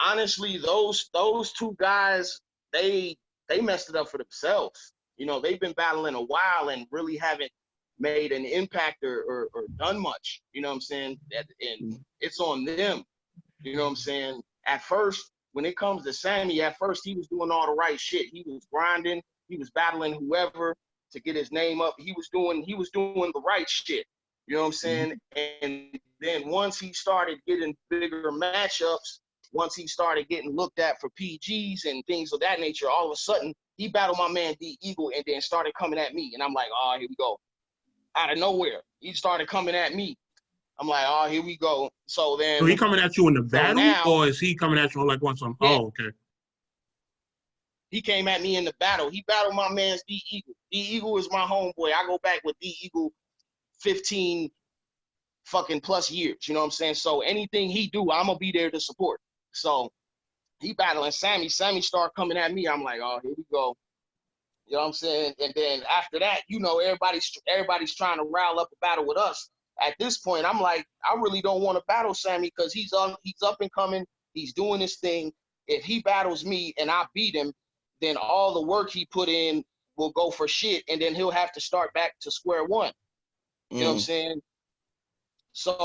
Honestly, those two guys, they messed it up for themselves. They've been battling a while and really haven't made an impact or done much. You know what I'm saying? And it's on them. You know what I'm saying? At first, when it comes to Sammy, at first he was doing all the right shit. He was grinding. He was battling whoever to get his name up. He was doing the right shit. You know what I'm saying? And then once he started getting bigger matchups, once he started getting looked at for PGs and things of that nature, all of a sudden, he battled my man D Eagle and then started coming at me. And I'm like, oh, here we go. Out of nowhere, he started coming at me. I'm like, oh, here we go. So then. So he coming at you in the battle, now, or is he coming at you like on some? Yeah. Oh, okay. He came at me in the battle. He battled my man's D Eagle. D Eagle is my homeboy. I go back with D Eagle 15 fucking plus years. You know what I'm saying? So anything he do, I'm gonna be there to support. So he battling Sammy. Sammy started coming at me. I'm like, oh, here we go. You know what I'm saying? And then after that, everybody's trying to rile up a battle with us. At this point, I'm like, I really don't want to battle Sammy because he's up and coming. He's doing his thing. If he battles me and I beat him, then all the work he put in will go for shit, and then he'll have to start back to square one. You know what I'm saying? So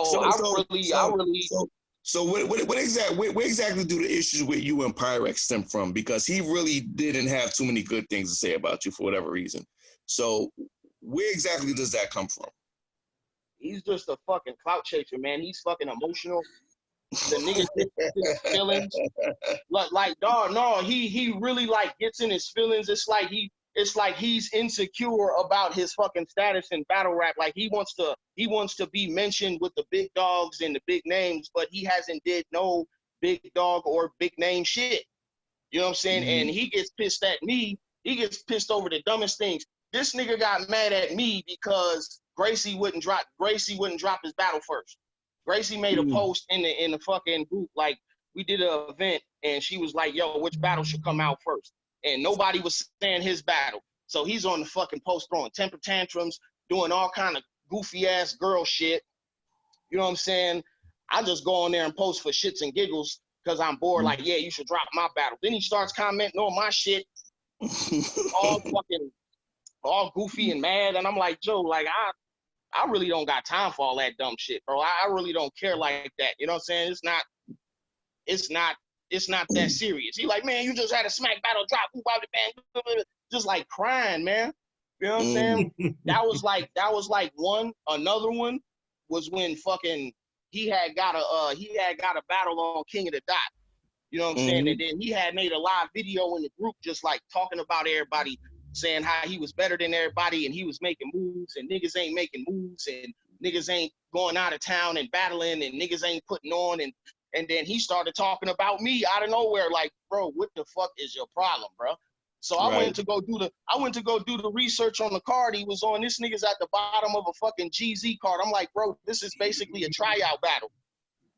what exactly do the issues with you and Pyrex stem from? Because he really didn't have too many good things to say about you for whatever reason. So where exactly does that come from? He's just a fucking clout chaser, man. He's fucking emotional. The nigga gets in his feelings. Like, dog, no, he really like gets in his feelings. It's like he's insecure about his fucking status in battle rap. Like he wants to be mentioned with the big dogs and the big names, but he hasn't did no big dog or big name shit. You know what I'm saying? And he gets pissed at me. He gets pissed over the dumbest things. This nigga got mad at me because Gracie wouldn't drop his battle first. Gracie made a post in the fucking group, like we did an event, and she was like, yo, which battle should come out first? And nobody was saying his battle. So he's on the fucking post throwing temper tantrums, doing all kind of goofy ass girl shit. You know what I'm saying? I just go on there and post for shits and giggles because I'm bored, like, yeah, you should drop my battle. Then he starts commenting on my shit, all goofy and mad. And I'm like, Joe, like, I really don't got time for all that dumb shit, bro. I really don't care like that. You know what I'm saying? it's not that serious. He like, man, you just had a smack battle drop, just like crying, man. You know what I'm saying? That was like one. Another one was when fucking he had got a battle on King of the Dot. You know what I'm saying? And then he had made a live video in the group just like talking about everybody, saying how he was better than everybody and he was making moves and niggas ain't making moves and niggas ain't going out of town and battling and niggas ain't putting on, and then he started talking about me out of nowhere, like, bro, what the fuck is your problem, bro? So I went to go do the research on the card he was on. This nigga's at the bottom of a fucking GZ card. I'm like, bro, this is basically a tryout battle.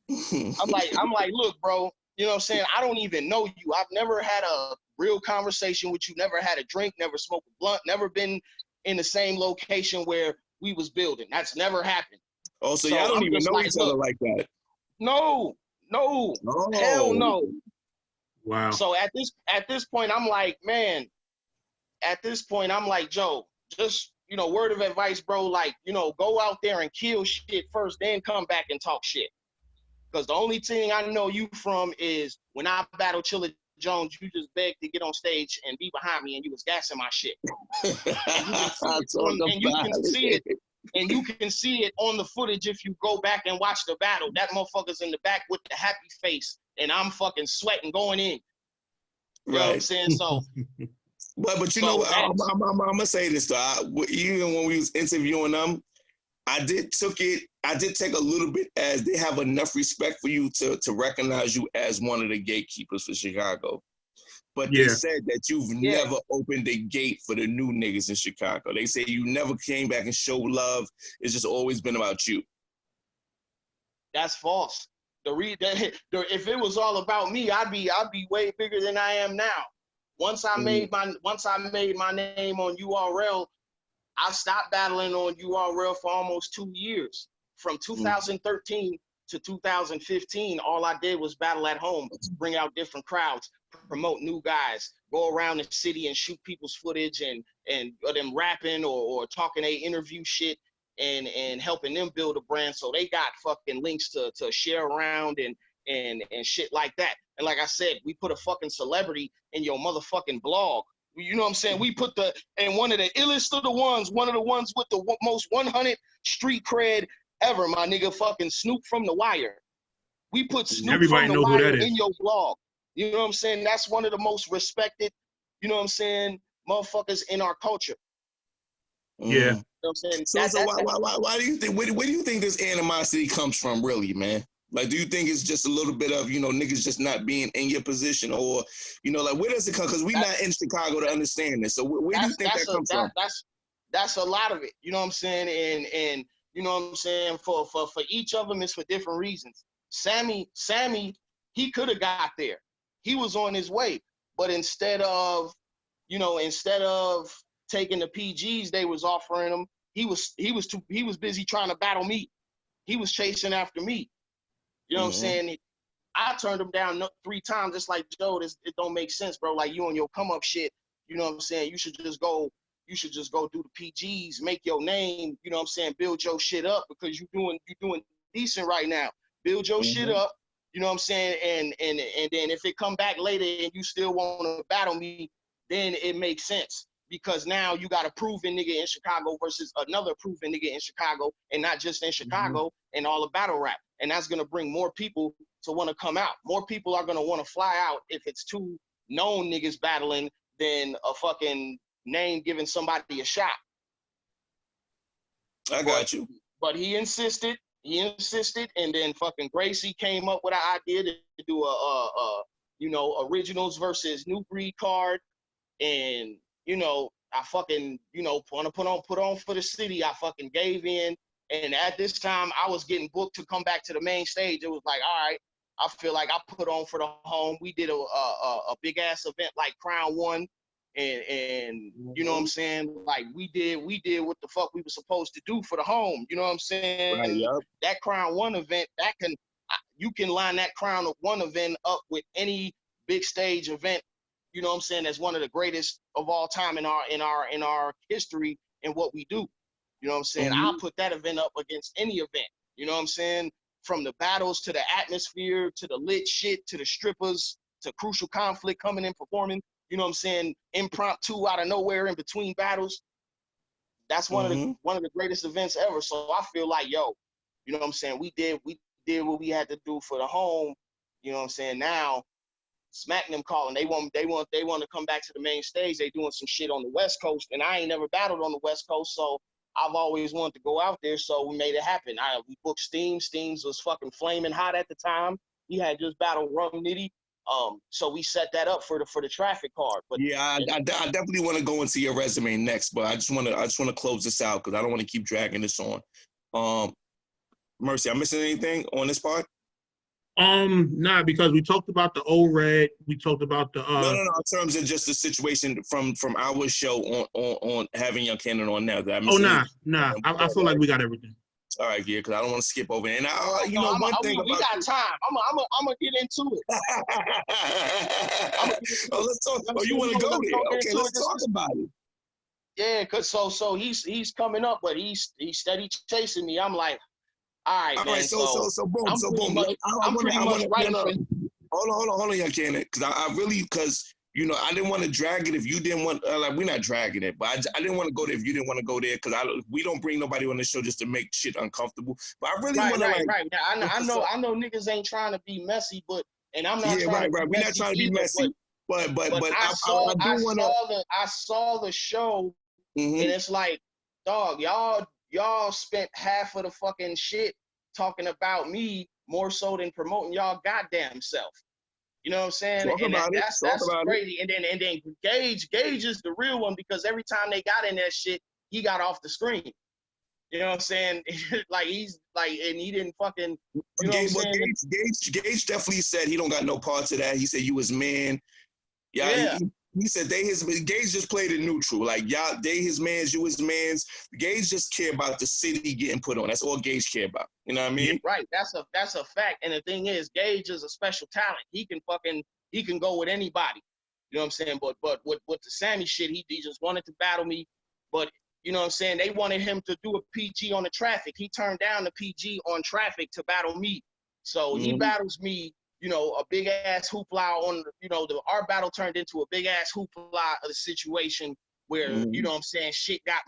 I'm like, look, bro, you know what I'm saying? I don't even know you. I've never had a real conversation with you, never had a drink, never smoked a blunt, never been in the same location where we was building. That's never happened. Oh, so y'all don't even know each other like that? No, hell no. Wow. So at this point, I'm like, man, Joe, just, you know, word of advice, bro, like, you know, go out there and kill shit first, then come back and talk shit. Because the only thing I know you from is when I battled Chilla Jones, you just begged to get on stage and be behind me and you was gassing my shit. And you can see it on the footage if you go back and watch the battle. That motherfucker's in the back with the happy face and I'm fucking sweating going in. You know what I'm saying? So But you know what? I'm gonna say this though. Even when we was interviewing them, I did take a little bit as they have enough respect for you to recognize you as one of the gatekeepers for Chicago. But they said that you've never opened the gate for the new niggas in Chicago. They say you never came back and showed love. It's just always been about you. That's false. If it was all about me, I'd be way bigger than I am now. Once I made my name on URL, I stopped battling on URL for almost 2 years. From 2013 to 2015, all I did was battle at home, bring out different crowds, promote new guys, go around the city and shoot people's footage and them rapping or talking they interview shit and helping them build a brand. So they got fucking links to share around and shit like that. And like I said, we put a fucking celebrity in your motherfucking blog. You know what I'm saying? We put one of the illest of the ones, one of the ones with the most 100 street cred ever, my nigga, fucking Snoop from The Wire. We put Snoop from The Wire in your blog. You know what I'm saying? That's one of the most respected, you know what I'm saying, motherfuckers in our culture. Yeah. You know what I'm saying? So why do you think, where do you think this animosity comes from, really, man? Like, do you think it's just a little bit of, you know, niggas just not being in your position, or, you know, like, where does it come? Because we're not in Chicago to understand this. So where do you think that comes from? That's a lot of it. You know what I'm saying? And you know what I'm saying? For each of them, it's for different reasons. Sammy, he could have got there. He was on his way, but instead of taking the PGs they was offering him, he was busy trying to battle me. He was chasing after me. You know what I'm saying? I turned him down 3 times. It's like, Joe, it don't make sense, bro. Like, you on your come up shit. You know what I'm saying? You should just go do the PGs, make your name, you know what I'm saying, build your shit up, because you doing decent right now. Build your shit up, you know what I'm saying? And then if it come back later and you still want to battle me, then it makes sense. Because now you got a proven nigga in Chicago versus another proven nigga in Chicago, and not just in Chicago and all of battle rap. And that's gonna bring more people to want to come out. More people are gonna want to fly out if it's 2 known niggas battling than a fucking name giving somebody a shot. I got you. But he insisted, and then fucking Gracie came up with an idea to do a originals versus new breed card. And, you know, I fucking, you know, want to put on for the city. I fucking gave in. And at this time, I was getting booked to come back to the main stage. It was like, all right, I feel like I put on for the home. We did a big ass event like Crown 1. And you know what I'm saying? Like we did what the fuck we were supposed to do for the home. You know what I'm saying? Right, yep. That Crown 1 event, you can line that Crown 1 event up with any big stage event. You know what I'm saying? That's one of the greatest of all time in our history and what we do. You know what I'm saying? I'll put that event up against any event. You know what I'm saying? From the battles to the atmosphere to the lit shit to the strippers. to Crucial Conflict coming in performing, you know what I'm saying, impromptu out of nowhere in between battles. That's one of the greatest events ever. So I feel like, yo, you know what I'm saying, we did what we had to do for the home. You know what I'm saying? Now Smack them calling. They want to come back to the main stage. They doing some shit on the West Coast, and I ain't never battled on the West Coast, so I've always wanted to go out there. So we made it happen. We booked Steams. Steams was fucking flaming hot at the time. He had just battled Rum Nitty. So we set that up for the traffic card. But yeah, I definitely want to go into your resume next, but I just want to close this out because I don't want to keep dragging this on. Mercy, I'm missing anything on this part? Nah, because we talked about the old red. We talked about the No. In terms of just the situation from our show on having Young Kannon on now. Nah. I feel like we got everything. All right, yeah, because I don't want to skip over. And we got time. I'm gonna get into it. Let's talk. You want to go there? Okay, let's talk about it. Yeah, cause so he's coming up, but he's steady chasing me. I'm like, all right, man. So boom. I'm pretty much right. Hold on, Young Kannon, because you know, I didn't want to drag it if you didn't want. We're not dragging it, but I didn't want to go there if you didn't want to go there because we don't bring nobody on the show just to make shit uncomfortable. But I really want to right. Now, I know niggas ain't trying to be messy, but and I'm not. Yeah, right. We're not trying to be messy, but I saw the show, and it's like, dog, y'all spent half of the fucking shit talking about me more so than promoting y'all goddamn self. You know what I'm saying? That's crazy. And then Gage is the real one because every time they got in that shit, he got off the screen. You know what I'm saying? Like he's like, and he didn't fucking. You know what I'm saying? Gage definitely said he don't got no parts of that. He said you was man. Yeah. He said Gage just played it neutral. Like y'all, they his mans, you his mans. Gage just care about the city getting put on. That's all Gage care about. You know what I mean? Right. That's a fact. And the thing is, Gage is a special talent. He can go with anybody. You know what I'm saying? But with the Sammy shit, he just wanted to battle me. But you know what I'm saying? They wanted him to do a PG on the traffic. He turned down the PG on traffic to battle me. So he battles me. You know, a big ass hoopla on, you know, our battle turned into a big ass hoopla of the situation where, you know what I'm saying, shit got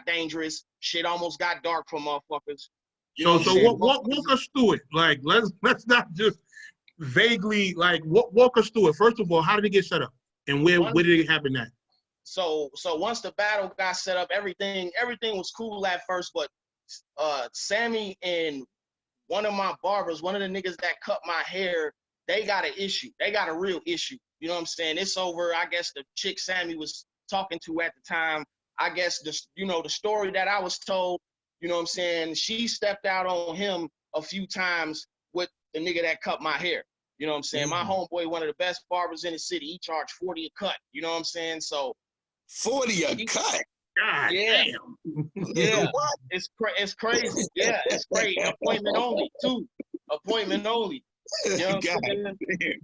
dangerous, shit almost got dark for motherfuckers. So walk us through it. Like, let's not just vaguely, like, walk us through it. First of all, how did it get set up? And where did it happen at? So once the battle got set up, everything was cool at first, but Sammy and one of my barbers, one of the niggas that cut my hair, they got an issue. They got a real issue. You know what I'm saying? It's over. I guess the chick Sammy was talking to at the time, I guess the story that I was told, you know what I'm saying? She stepped out on him a few times with the nigga that cut my hair. You know what I'm saying? My homeboy, one of the best barbers in the city, he charged 40 a cut. You know what I'm saying? So 40 a cut. God damn. Yeah, it's crazy. Yeah, it's crazy. Appointment only, too. Appointment only. You know what I'm saying?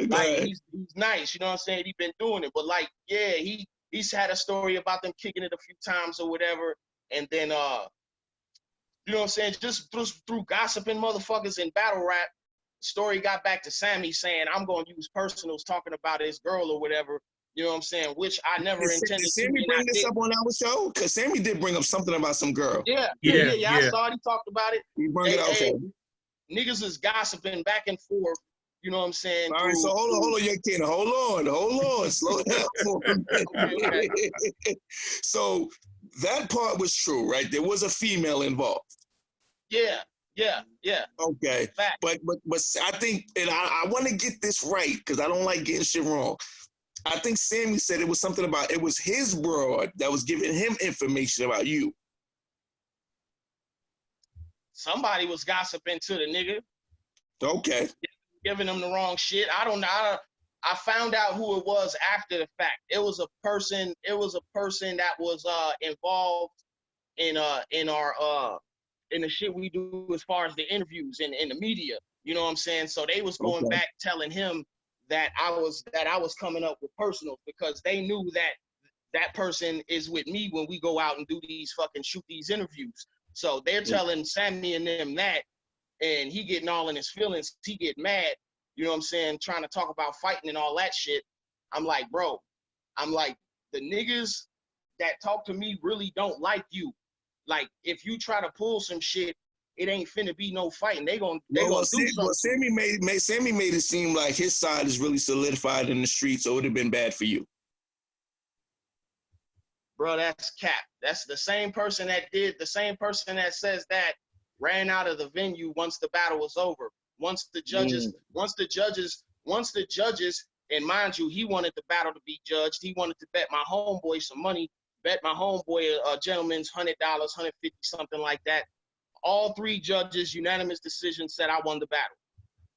Like, he's nice. You know what I'm saying? He's been doing it. But, like, yeah, he's had a story about them kicking it a few times or whatever. And then, you know what I'm saying? Just through gossiping motherfuckers in battle rap, the story got back to Sammy saying, I'm going to use personals talking about his girl or whatever. You know what I'm saying? Which I never intended to. Did Sammy bring this up on our show? Because Sammy did bring up something about some girl. Yeah. I saw it. He talked about it. He brought it out. Niggas is gossiping back and forth. You know what I'm saying? All right, so hold on, Young Kannon. Hold on. Slow down for a minute. Okay. So that part was true, right? There was a female involved. Yeah. Okay. Fact. But I think, and I want to get this right because I don't like getting shit wrong. I think Sammy said it was something about, it was his broad that was giving him information about you. Somebody was gossiping to the nigga. Okay. Giving him the wrong shit. I don't know. I found out who it was after the fact. It was a person that was involved in the shit we do as far as the interviews in the media. You know what I'm saying? So they was going back telling him that I was coming up with personals because they knew that person is with me when we go out and do these fucking shoot these interviews. So they're telling Sammy and them that, and he getting all in his feelings. He get mad. you know what I'm saying, trying to talk about fighting and all that shit. I'm like, bro, the niggas that talk to me really don't like you. Like, if you try to pull some shit, it ain't finna be no fighting. They gonna do something. Well, Sammy made it seem like his side is really solidified in the streets, so it would have been bad for you. Bro, that's cap. That's the same person that says that ran out of the venue once the battle was over. Once the judges, and mind you, he wanted the battle to be judged. He wanted to bet my homeboy some money, bet my homeboy a gentleman's $100, $150, something like that. All three judges, unanimous decision, said I won the battle.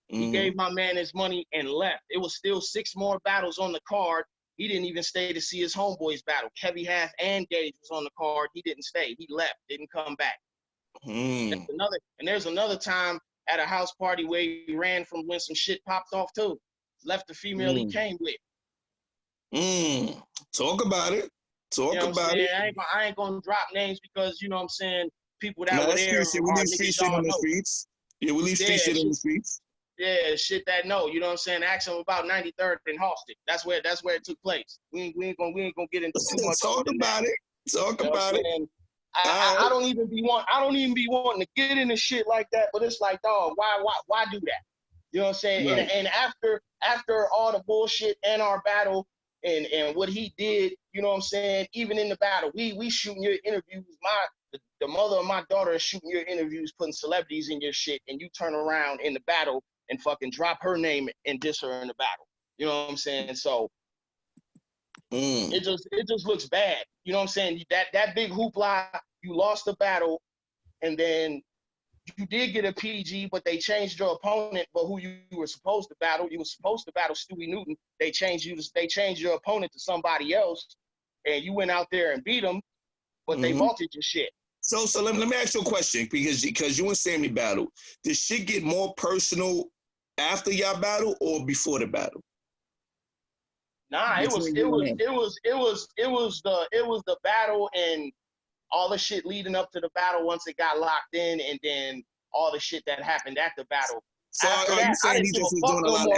He gave my man his money and left. It was still 6 more battles on the card. He didn't even stay to see his homeboys battle. Heavy Half and Gage was on the card. He didn't stay. He left, didn't come back. There's another time at a house party where he ran from when some shit popped off too. Left the female he came with. Talk about it. Talk about it. I ain't gonna drop names because, you know what I'm saying, people that were there we leave street shit in the streets. Yeah, we leave street shit in the streets. Yeah, shit that know, you know what I'm saying? Ask them about 93rd and Halsted. That's where it took place. We ain't gonna get into too much. Talk about it. I don't even be wanting to get into shit like that, but it's like, dog, why do that? You know what I'm saying? Right. And after all the bullshit and our battle and what he did, you know what I'm saying? Even in the battle, we shooting your interviews. The mother of my daughter is shooting your interviews, putting celebrities in your shit, and you turn around in the battle and fucking drop her name and diss her in the battle. You know what I'm saying? So it just looks bad. You know what I'm saying? That big hoopla, you lost the battle, and then you did get a PG, but they changed your opponent for who you were supposed to battle. You were supposed to battle Stewie Newton. They changed your opponent to somebody else, and you went out there and beat them, but they vaulted your shit. So let me ask you a question, because you and Sammy battle. Did shit get more personal after y'all battle or before the battle? Nah, it was the battle and all the shit leading up to the battle once it got locked in, and then all the shit that happened at the battle. So after that, I didn't give a fuck no more.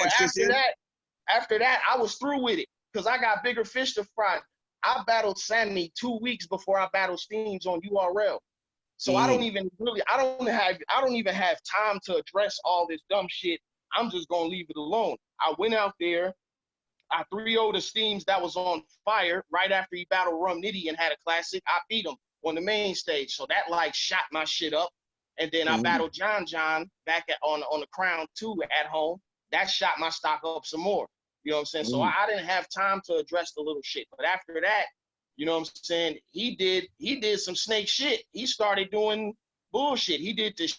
After that, I was through with it because I got bigger fish to fry. I battled Sammy 2 weeks before I battled Steams on URL. So I don't even have time to address all this dumb shit. I'm just gonna leave it alone. I went out there, I 3-0'd the Steams that was on fire right after he battled Rum Nitty and had a classic. I beat him on the main stage. So that like shot my shit up. And then I battled John back on the Crown 2 at home. That shot my stock up some more. You know what I'm saying? So I didn't have time to address the little shit. But after that, you know what I'm saying, he did some snake shit. He started doing bullshit. He did the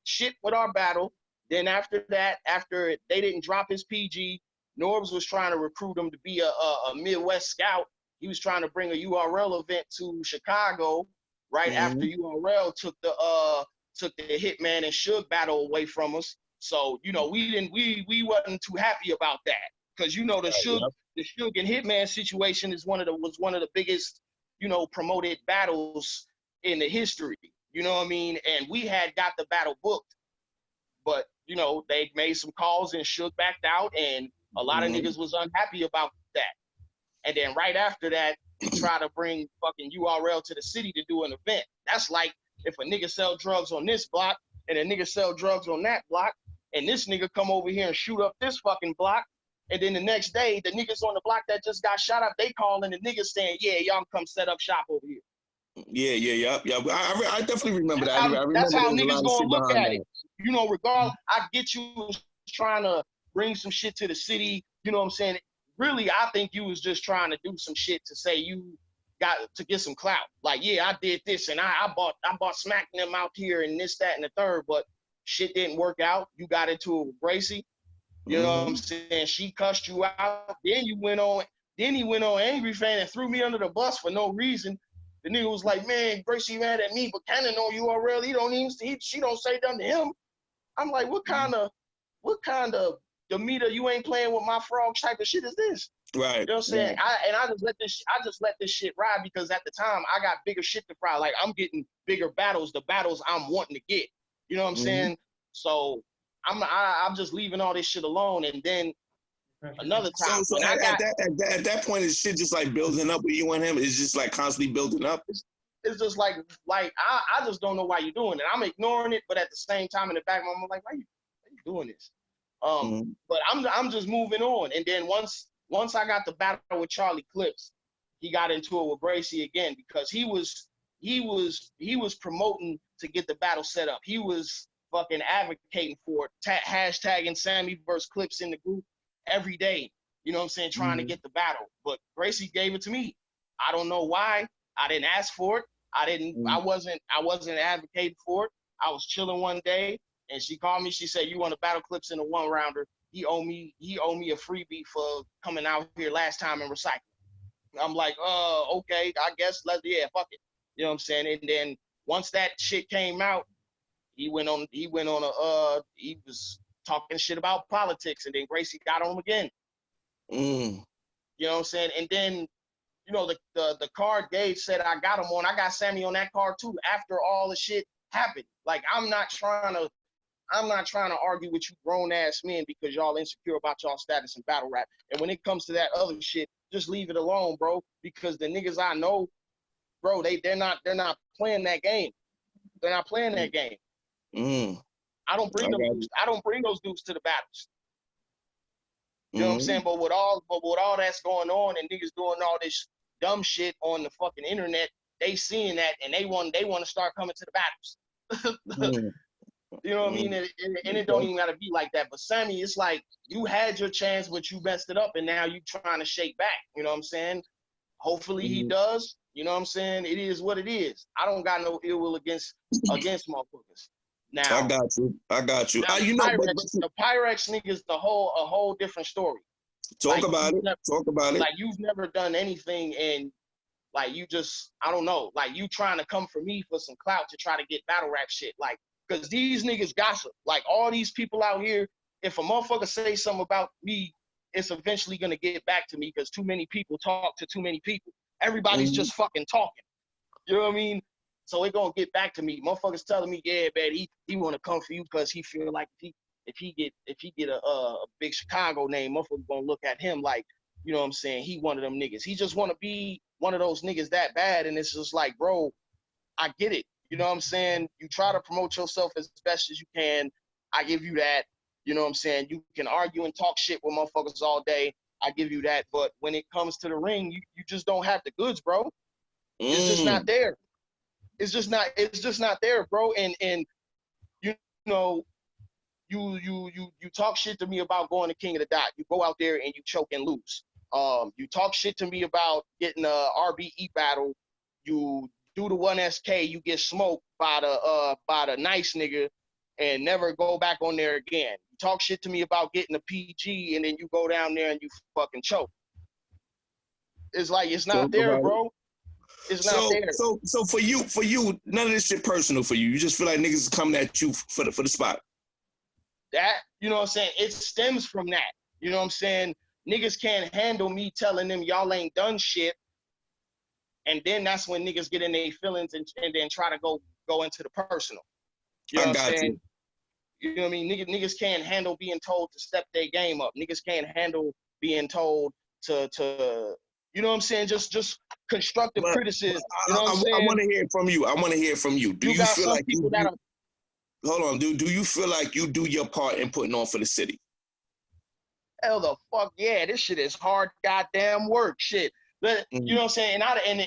shit with our battle. Then after that, after they didn't drop his PG, Norbs was trying to recruit him to be a Midwest scout. He was trying to bring a URL event to Chicago right after URL took the Hitman and Suge battle away from us. So, you know, we wasn't too happy about that. Because, you know, the Suge and Hitman situation was one of the biggest, you know, promoted battles in the history. You know what I mean? And we had got the battle booked. But, you know, they made some calls and Suge backed out, and a lot of niggas was unhappy about that. And then right after that, try to bring fucking URL to the city to do an event. That's like if a nigga sell drugs on this block and a nigga sell drugs on that block, and this nigga come over here and shoot up this fucking block. And then the next day, the niggas on the block that just got shot up, they calling the niggas saying, yeah, y'all come set up shop over here. Yeah. I definitely remember that. That's how niggas gonna look at it. You know, regardless, I get you was trying to bring some shit to the city. You know what I'm saying? Really, I think you was just trying to do some shit to say you got to get some clout. Like, yeah, I did this and I bought smacking them out here and this, that, and the third, but shit didn't work out. You got into it with Gracie. You know what I'm saying? She cussed you out. Then he went on Angry Fan and threw me under the bus for no reason. The nigga was like, man, Gracie mad at me, but Kannon on URL, she don't say nothing to him. I'm like, what kind of demeanor, you ain't playing with my frog type of shit is this? Right. You know what I'm saying? I just let this shit ride because at the time I got bigger shit to fry. Like I'm getting bigger battles, the battles I'm wanting to get. You know what I'm saying? So I'm just leaving all this shit alone. And then another time, So at that point, is shit just like building up with you and him? It's just like constantly building up. It's just like I just don't know why you're doing it. I'm ignoring it, but at the same time, in the back of my mind, I'm like, why you doing this? But I'm just moving on. And then once I got the battle with Charlie Clips, he got into it with Gracie again because he was promoting to get the battle set up. He was fucking advocating for it, hashtagging Sammy versus Clips in the group every day. You know what I'm saying? Trying to get the battle. But Gracie gave it to me. I don't know why. I didn't ask for it. I wasn't advocating for it. I was chilling one day and she called me. She said, "You want to battle Clips in a 1-rounder? He owe me a freebie for coming out here last time and recycling." I'm like, okay, I guess fuck it. You know what I'm saying? And then once that shit came out, he was talking shit about politics, and then Gracie got on him again. You know what I'm saying? And then, you know, the card Gage said I got him on. I got Sammy on that card too after all the shit happened. Like, I'm not trying to argue with you grown ass men because y'all insecure about y'all status in battle rap. And when it comes to that other shit, just leave it alone, bro. Because the niggas I know, bro, they're not playing that game. They're not playing that game. I don't bring those dudes to the battles. You know what I'm saying? But with all that's going on and niggas doing all this dumb shit on the fucking internet, they seeing that and they want to start coming to the battles. You know what I mean? And it don't even gotta be like that. But Sammy, it's like you had your chance, but you messed it up, and now you trying to shake back. You know what I'm saying? Hopefully he does. You know what I'm saying? It is what it is. I don't got no ill will against motherfuckers. Now I got you. Now, the Pyrex niggas, a whole different story. Talk about it. Like, you've never done anything, and like you just, I don't know, like you trying to come for me for some clout to try to get battle rap shit, like, because these niggas gossip. Like, all these people out here, if a motherfucker say something about me, it's eventually gonna get back to me because too many people talk to too many people. Everybody's just fucking talking. You know what I mean? So it gonna get back to me. Motherfuckers telling me, yeah, man, he wanna come for you because he feel like if he get a big Chicago name, motherfuckers gonna look at him like, you know what I'm saying, he one of them niggas. He just wanna be one of those niggas that bad, and it's just like, bro, I get it. You know what I'm saying? You try to promote yourself as best as you can. I give you that. You know what I'm saying? You can argue and talk shit with motherfuckers all day. I give you that. But when it comes to the ring, you just don't have the goods, bro. It's just not there. It's just not there, bro. And you know, you talk shit to me about going to King of the Dot. You go out there and you choke and lose. You talk shit to me about getting a RBE battle. You do the 1SK, you get smoked by the nice nigga and never go back on there again. You talk shit to me about getting a PG and then you go down there and you fucking choke. It's like, it's not there, bro. It's not there. So for you, none of this shit personal for you. You just feel like niggas is coming at you for the spot. That, you know what I'm saying? It stems from that. You know what I'm saying? Niggas can't handle me telling them y'all ain't done shit. And then that's when niggas get in their feelings and then try to go into the personal. You know what I'm saying? You know what I mean? Niggas can't handle being told to step their game up. Niggas can't handle being told to you know what I'm saying? Just constructive criticism. You know what I'm saying? I want to hear from you. Do you feel like hold on, do you feel like you do your part in putting on for the city? Hell the fuck yeah, this shit is hard goddamn work. Shit. You know what I'm saying?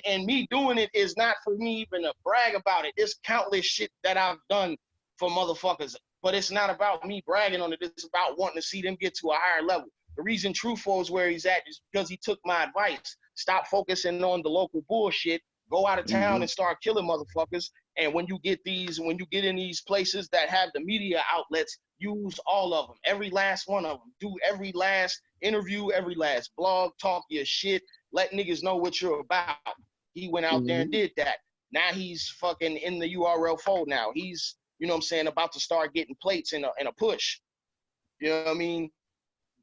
And me doing it is not for me even to brag about it. There's countless shit that I've done for motherfuckers, but it's not about me bragging on it. It's about wanting to see them get to a higher level. The reason Truthful is where he's at is because he took my advice. Stop focusing on the local bullshit. Go out of town and start killing motherfuckers. And when you get in these places that have the media outlets, use all of them, every last one of them. Do every last interview, every last blog, talk your shit. Let niggas know what you're about. He went out there and did that. Now he's fucking in the URL fold now. He's, you know what I'm saying, about to start getting plates in a push. You know what I mean?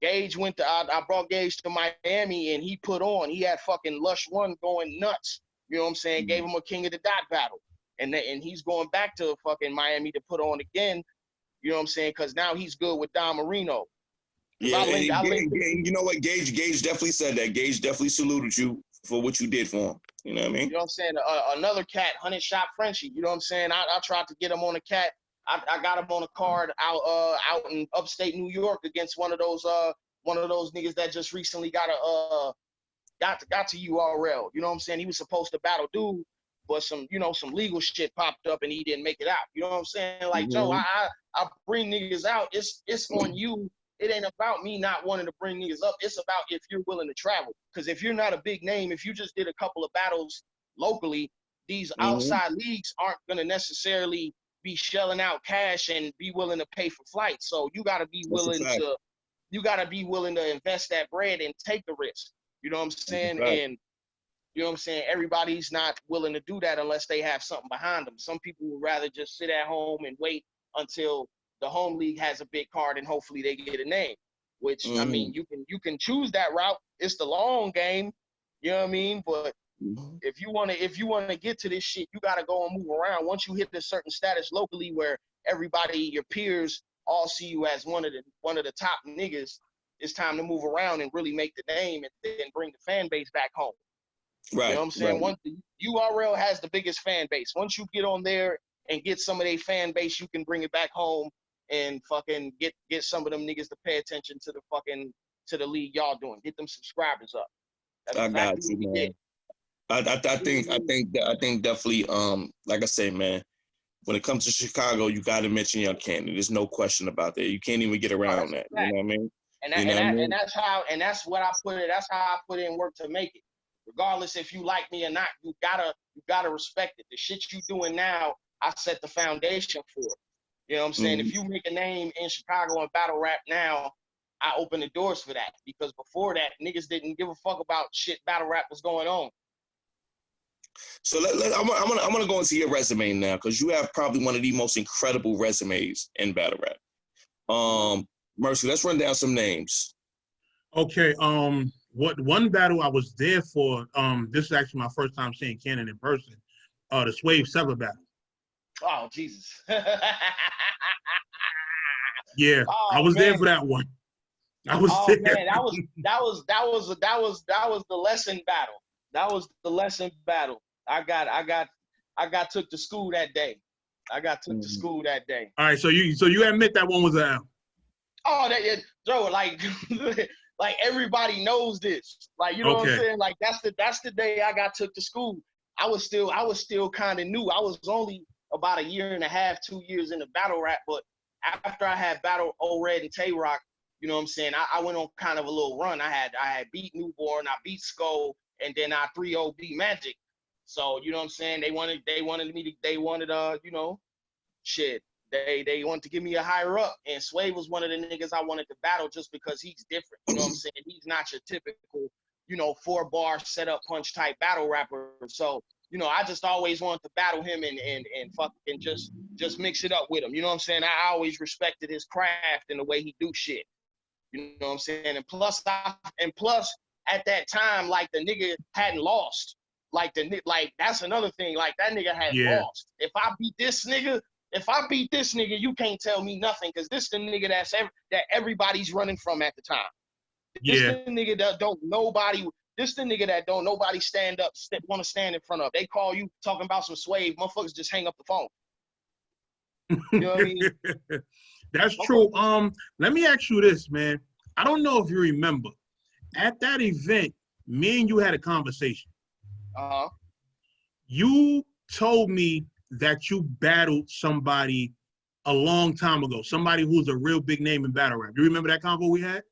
Gage I brought Gage to Miami and he put on. He had fucking Lush 1 going nuts. You know what I'm saying? Gave him a King of the Dot battle. And he's going back to fucking Miami to put on again. You know what I'm saying? Because now he's good with Don Marino. Yeah, and you know what? Gage definitely said that. Gage definitely saluted you for what you did for him. You know what I mean? You know what I'm saying? Another cat, 100 Shot Frenchie. You know what I'm saying? I tried to get him on a cat. I got him on a card out in upstate New York against one of those niggas that just recently got to URL. You know what I'm saying? He was supposed to battle dude, but some legal shit popped up and he didn't make it out. You know what I'm saying? Like, Joe, I bring niggas out. It's on you. It ain't about me not wanting to bring niggas up. It's about if you're willing to travel. Because if you're not a big name, if you just did a couple of battles locally, these outside leagues aren't going to necessarily be shelling out cash and be willing to pay for flights. So you got to be willing to invest that bread and take the risk. You know what I'm saying? And you know what I'm saying? Everybody's not willing to do that unless they have something behind them. Some people would rather just sit at home and wait until the home league has a big card and hopefully they get a name, which I mean, you can choose that route. It's the long game, you know what I mean? But if you want to get to this shit, you got to go and move around. Once you hit a certain status locally where everybody, your peers all see you as one of the top niggas, it's time to move around and really make the name and then bring the fan base back home. Right. You know what I'm saying? Once URL has the biggest fan base. Once you get on there and get some of their fan base, you can bring it back home and fucking get some of them niggas to pay attention to the league y'all doing. Get them subscribers up. That's I got you, man. I think definitely, like I say, man, when it comes to Chicago, you got to mention Young Kannon. There's no question about that. You can't even get around that. You know what I mean? And that's what I put it. That's how I put in work to make it. Regardless if you like me or not, you gotta respect it. The shit you doing now, I set the foundation for it. You know what I'm saying? If you make a name in Chicago and battle rap now, I open the doors for that. Because before that, niggas didn't give a fuck about shit battle rap was going on. So I'm gonna go into your resume now, because you have probably one of the most incredible resumes in battle rap. Mercy, let's run down some names. Okay. What one battle I was there for? This is actually my first time seeing Kannon in person. The Swave Sever battle. Oh Jesus. Yeah, I was there for that one. I was there. Man, that was the lesson battle. That was the lesson battle. I got took to school that day. All right, so you admit that one was an L. Oh, Joe, like like everybody knows this. Like, you know what I'm saying? Like that's the day I got took to school. I was still kind of new. I was only about a year and a half, 2 years into battle rap, but after I had battled O-Red and Tay-Rock, you know what I'm saying, I went on kind of a little run. I had beat Newborn, I beat Skull, and then I 3-0 beat Magic. So, you know what I'm saying, they wanted They wanted to give me a higher up, and Sway was one of the niggas I wanted to battle just because he's different. You know what I'm saying? He's not your typical, 4-bar setup punch type battle rapper. So, I just always wanted to battle him and fucking just mix it up with him. You know what I'm saying? I always respected his craft and the way he do shit. You know what I'm saying? And plus at that time, like, the nigga hadn't lost. Like that's another thing. Like, that nigga had lost. If I beat this nigga, you can't tell me nothing, because this the nigga that everybody's running from at the time. This the nigga that don't nobody want to stand in front of. They call you talking about some Swave, motherfuckers just hang up the phone. You know what I mean? That's true. Let me ask you this, man. I don't know if you remember. At that event, me and you had a conversation. Uh-huh. You told me that you battled somebody a long time ago, somebody who's a real big name in battle rap. You remember that convo we had?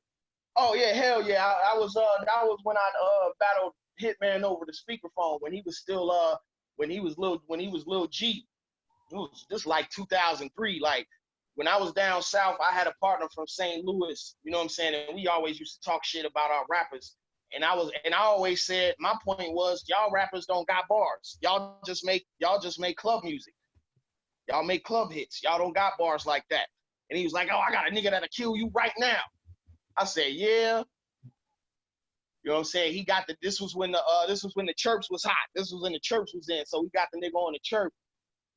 Oh yeah, hell yeah. I was that was when I battled Hitman over the speakerphone when he was still when he was Lil G. It was just like 2003. Like, when I was down south, I had a partner from St. Louis, you know what I'm saying? And we always used to talk shit about our rappers. And I always said, my point was, y'all rappers don't got bars. Y'all just make club music. Y'all make club hits. Y'all don't got bars like that. And he was like, oh, I got a nigga that'll kill you right now. I said, yeah. You know what I'm saying? This was when the chirps was hot. This was when the chirps was in. So we got the nigga on the chirp.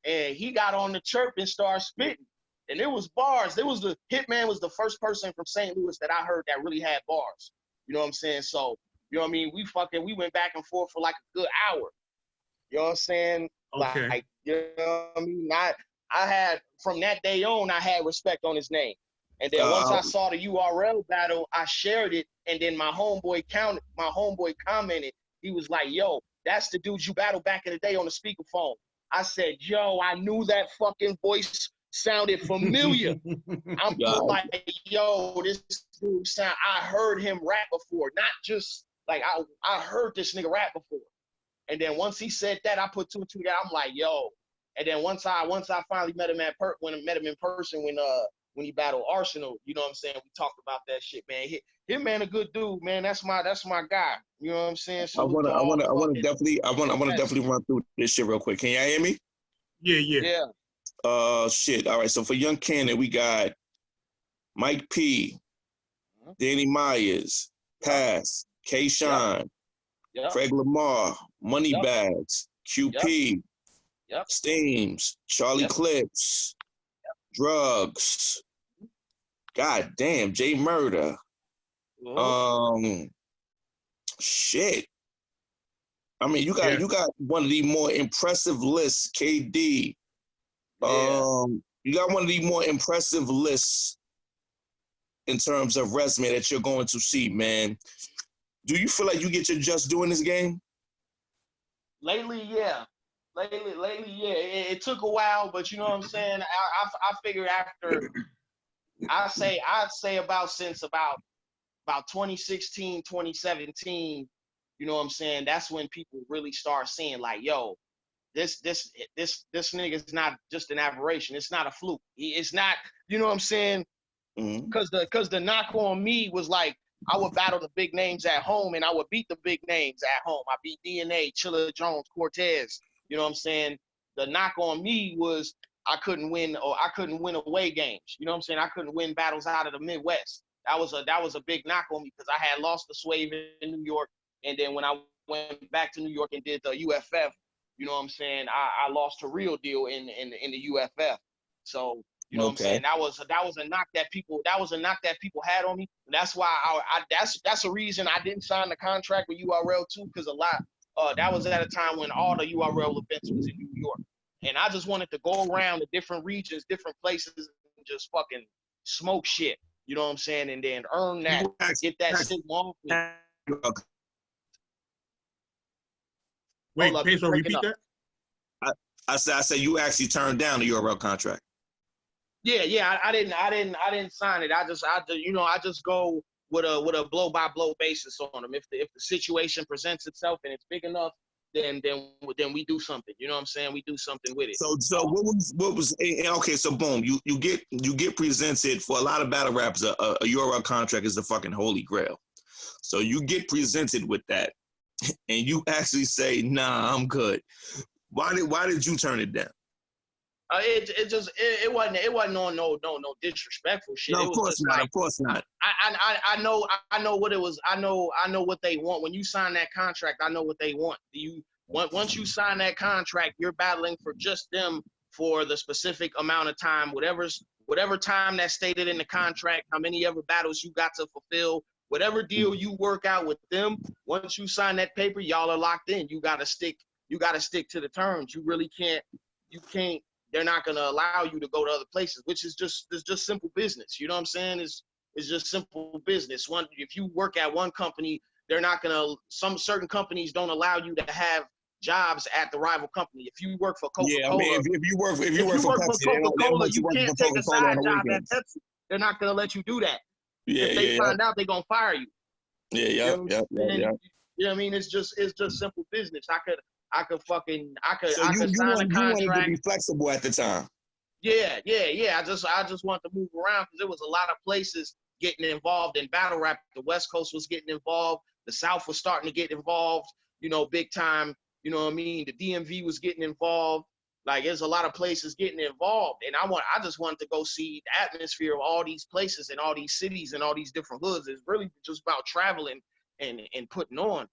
And he got on the chirp and started spitting. And there was bars. There was the Hitman was the first person from St. Louis that I heard that really had bars. You know what I'm saying? So, you know what I mean? We went back and forth for like a good hour. You know what I'm saying? Okay. Like, you know what I mean? I had, from that day on, I had respect on his name. And then once I saw the URL battle, I shared it. And then my homeboy commented. He was like, yo, that's the dude you battled back in the day on the speakerphone. I said, yo, I knew that fucking voice sounded familiar. I'm like, yo, this dude sound, I heard him rap before. Not just, like, I heard this nigga rap before. And then once he said that, I put two and two together. I'm like, yo. And then once I finally met him in person when he battled Arsenal, you know what I'm saying? We talked about that shit, man. Him, man, a good dude, man. That's my guy. You know what I'm saying? So I wanna definitely run through this shit real quick. Can y'all hear me? Yeah. Shit. All right. So for Young Kannon, we got Mike P, Danny Myers, Pass, K. Shine, Craig Lamar, Moneybags, QP, Steams, Charlie Clips, Drugs, God damn, Jay Murder. Shit. I mean, you got one of the more impressive lists, KD. You got one of the more impressive lists in terms of resume that you're going to see, man. Do you feel like you get your just due in this game? Lately, yeah. It took a while, but you know what I'm saying? I figure after, I'd say about since about 2016, 2017, you know what I'm saying? That's when people really start seeing like, yo, this nigga's not just an aberration. It's not a fluke. It's not, you know what I'm saying? Because the knock on me was like, I would battle the big names at home and I would beat the big names at home. I beat DNA, Chilla Jones, Cortez. You know what I'm saying? The knock on me was I couldn't win away games. You know what I'm saying? I couldn't win battles out of the Midwest. That was a big knock on me because I had lost the Swave in New York, and then when I went back to New York and did the UFF, you know what I'm saying? I lost to Real Deal in the UFF. So you know what I'm saying? That was a knock that people had on me. And that's why that's a reason I didn't sign the contract with URL too, because that was at a time when all the URL events was in New York. And I just wanted to go around to different regions, different places, and just fucking smoke shit. You know what I'm saying? And then earn that, get that shit off me. Wait, Peso, repeat that? I said you actually turned down the URL contract. Yeah. I didn't sign it. I just go with a blow by blow basis on them. If the situation presents itself and it's big enough, then we do something. You know what I'm saying? We do something with it. So what was okay? So boom, you get presented for a lot of battle raps. A URL contract is the fucking holy grail. So you get presented with that, and you actually say, "Nah, I'm good." Why did you turn it down? It wasn't on no disrespectful shit. No, of course not. Of course not. I know what it was. I know what they want. When you sign that contract, I know what they want. Once you sign that contract, you're battling for just them for the specific amount of time, whatever time that's stated in the contract, how many ever battles you got to fulfill, whatever deal you work out with them. Once you sign that paper, y'all are locked in. You gotta stick to the terms. You really can't. They're not gonna allow you to go to other places, which is just simple business. You know what I'm saying? It's just simple business. If you work at one company, they're not gonna. Some certain companies don't allow you to have jobs at the rival company. If you work for Coca-Cola, yeah, I mean, if you work for Coca-Cola, you can't take a side job at Pepsi. They're not gonna let you do that. Yeah, if they find out, they're gonna fire you. Yeah. You know what I mean? It's just simple business. I could sign a contract. You wanted to be flexible at the time. Yeah. I just wanted to move around because there was a lot of places getting involved in battle rap. The West Coast was getting involved. The South was starting to get involved, big time. You know what I mean? The DMV was getting involved. Like, there's a lot of places getting involved. And I just wanted to go see the atmosphere of all these places and all these cities and all these different hoods. It's really just about traveling and putting on.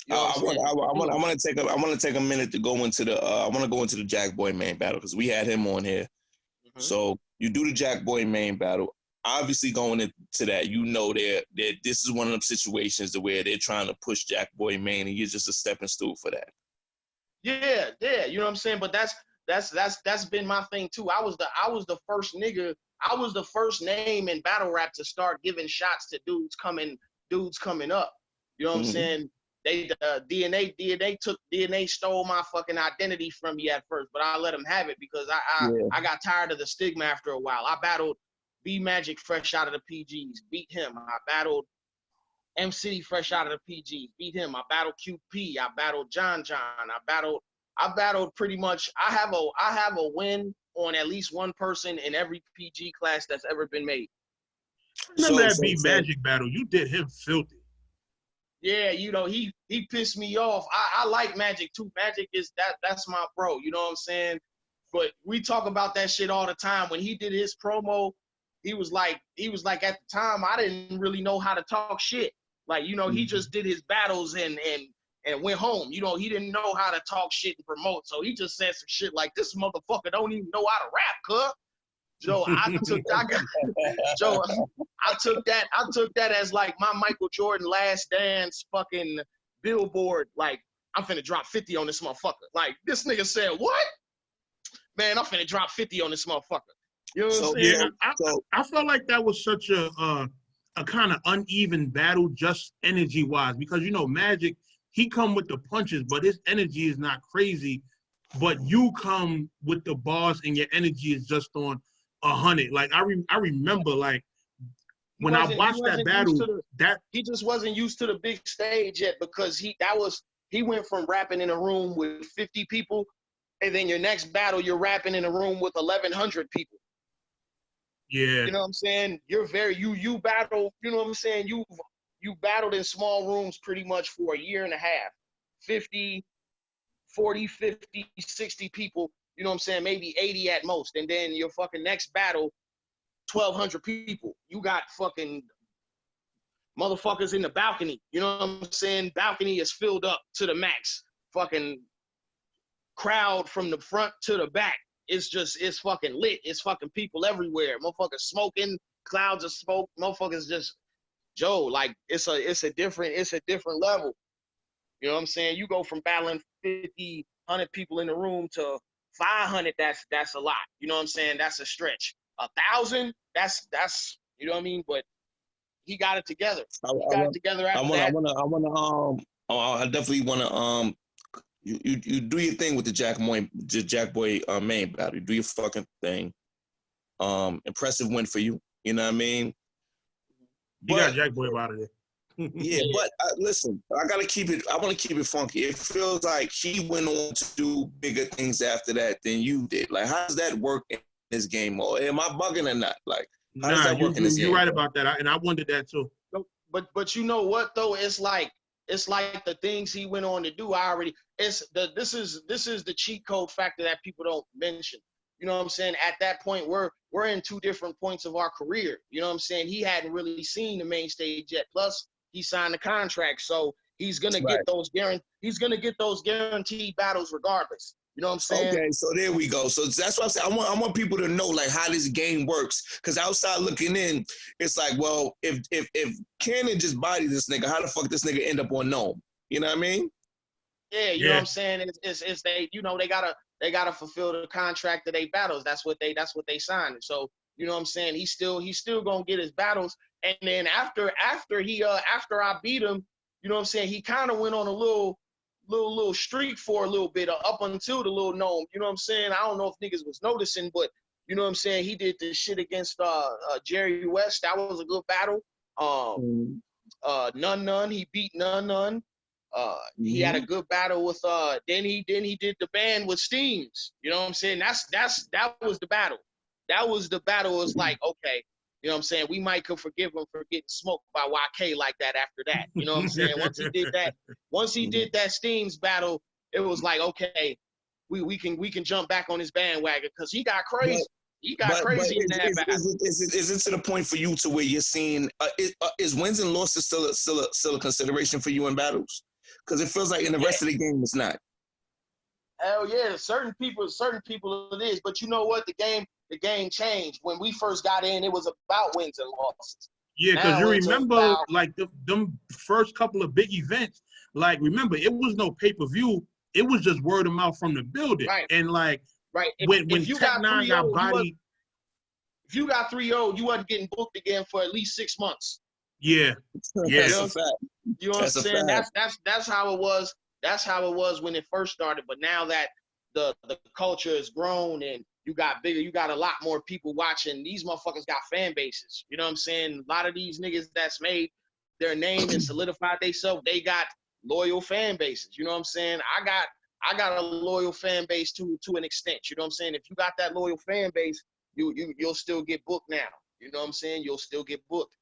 You know I want to take a minute to go into the I want to go into the Jack Boy main battle because we had him on here. Mm-hmm. So You do the Jack Boy main battle. Obviously, going into that, you know that this is one of them situations where they're trying to push Jack Boy main, and you're just a stepping stool for that. Yeah, you know what I'm saying? But that's been my thing too. I was the first nigga. I was the first name in battle rap to start giving shots to dudes coming up. You know what I'm saying? They DNA stole my fucking identity from me at first, but I let them have it because I got tired of the stigma after a while. I battled B Magic fresh out of the PGs, beat him. I battled M City fresh out of the PGs, beat him. I battled QP. I battled John. I battled pretty much. I have a win on at least one person in every PG class that's ever been made. Remember that B Magic battle? You did him filthy. Yeah, you know, he pissed me off. I like Magic too. Magic is that's my bro, you know what I'm saying? But we talk about that shit all the time. When he did his promo, he was like at the time, I didn't really know how to talk shit. Like, you know, he just did his battles and went home. You know, he didn't know how to talk shit and promote. So he just said some shit like, this motherfucker don't even know how to rap, cuz. Joe, I took that as like my Michael Jordan last dance fucking billboard. Like, I'm finna drop 50 on this motherfucker. Like, this nigga said, what? Man, I'm finna drop 50 on this motherfucker. You know what I'm saying? Yeah, I felt like that was such a kind of uneven battle, just energy-wise, because, you know, Magic, he come with the punches, but his energy is not crazy. But you come with the bars and your energy is just on 100. Like I remember, like when I watched that battle, he just wasn't used to the big stage yet because he went from rapping in a room with 50 people, and then your next battle you're rapping in a room with 1,100 people. Yeah, you know what I'm saying. You're you battle. You know what I'm saying. You battled in small rooms pretty much for a year and a half, 40, 50, 60 people. You know what I'm saying? Maybe 80 at most. And then your fucking next battle, 1,200 people. You got fucking motherfuckers in the balcony. You know what I'm saying? Balcony is filled up to the max. Fucking crowd from the front to the back. It's fucking lit. It's fucking people everywhere. Motherfuckers smoking, clouds of smoke. Motherfuckers just, Joe, like it's a different level. You know what I'm saying? You go from battling 50, 100 people in the room to 500, that's a lot. You know what I'm saying? That's a stretch. 1,000, that's you know what I mean? But he got it together. I definitely wanna you do your thing with the Jack Boy main battle. You do your fucking thing. Impressive win for you. You know what I mean? You got Jack Boy out of there. Yeah, but listen, I want to keep it funky. It feels like he went on to do bigger things after that than you did. Like, how does that work in this game? Or am I bugging or not? Like, how does that work in this game? You're right about that, and I wondered that too. But you know what though? It's like the things he went on to do. This is the cheat code factor that people don't mention. You know what I'm saying? At that point, we're in two different points of our career. You know what I'm saying? He hadn't really seen the main stage yet. Plus, he signed the contract, so he's gonna get those guaranteed battles regardless. You know what I'm saying? Okay, so there we go. So that's what I'm saying. I want people to know like how this game works. Because outside looking in, it's like, well, if Kannon just bodied this nigga, how the fuck this nigga end up on Gnome? You know what I mean? Yeah, you know what I'm saying? It's they, you know, they gotta fulfill the contract of their battles. That's what they signed. So, you know what I'm saying? He's still gonna get his battles. And then after I beat him, you know what I'm saying, he kind of went on a little streak for a little bit up until the little Gnome. You know what I'm saying? I don't know if niggas was noticing, but you know what I'm saying, he did this shit against Jerry West. That was a good battle. None. He beat None. He had a good battle with then he did the band with Steams. You know what I'm saying? That was the battle. That was the battle. It was like, okay, you know what I'm saying? We might could forgive him for getting smoked by YK like that after that. You know what I'm saying? Once he did that Steams battle, it was like, okay, we can jump back on his bandwagon because he got crazy. In that battle. Is it to the point for you to where you're seeing is wins and losses still a consideration for you in battles? Because it feels like in the rest of the game it's not. Hell yeah, certain people it is. But you know what? The game changed. When we first got in, it was about wins and losses. Yeah, because you remember, like, them first couple of big events, like, remember, it was no pay-per-view. It was just word of mouth from the building. Right. And, like, right. when Tech-9 got bodied. If you got 3-0, you wasn't getting booked again for at least 6 months. Yeah. Yeah. That's a fact. You know what I'm saying? That's how it was. That's how it was when it first started. But now that the culture has grown and you got bigger, you got a lot more people watching. These motherfuckers got fan bases. You know what I'm saying? A lot of these niggas that's made their name and solidified themselves, they got loyal fan bases. You know what I'm saying? I got a loyal fan base to an extent. You know what I'm saying? If you got that loyal fan base, you'll still get booked now. You know what I'm saying? You'll still get booked.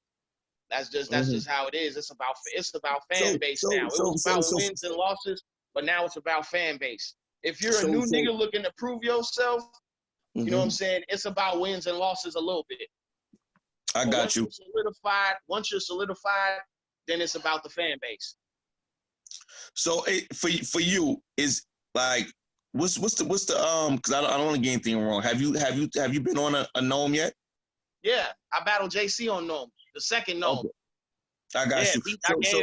That's just how it is. It's about fan base now. It was about wins and losses, but now it's about fan base. If you're a new nigga looking to prove yourself, you know what I'm saying? It's about wins and losses a little bit. I got you. Once you're solidified, then it's about the fan base. So for you is like what's the because I don't want to get anything wrong. Have you been on a Gnome yet? Yeah, I battled JC on Gnome, the second Gnome. Okay. I got you.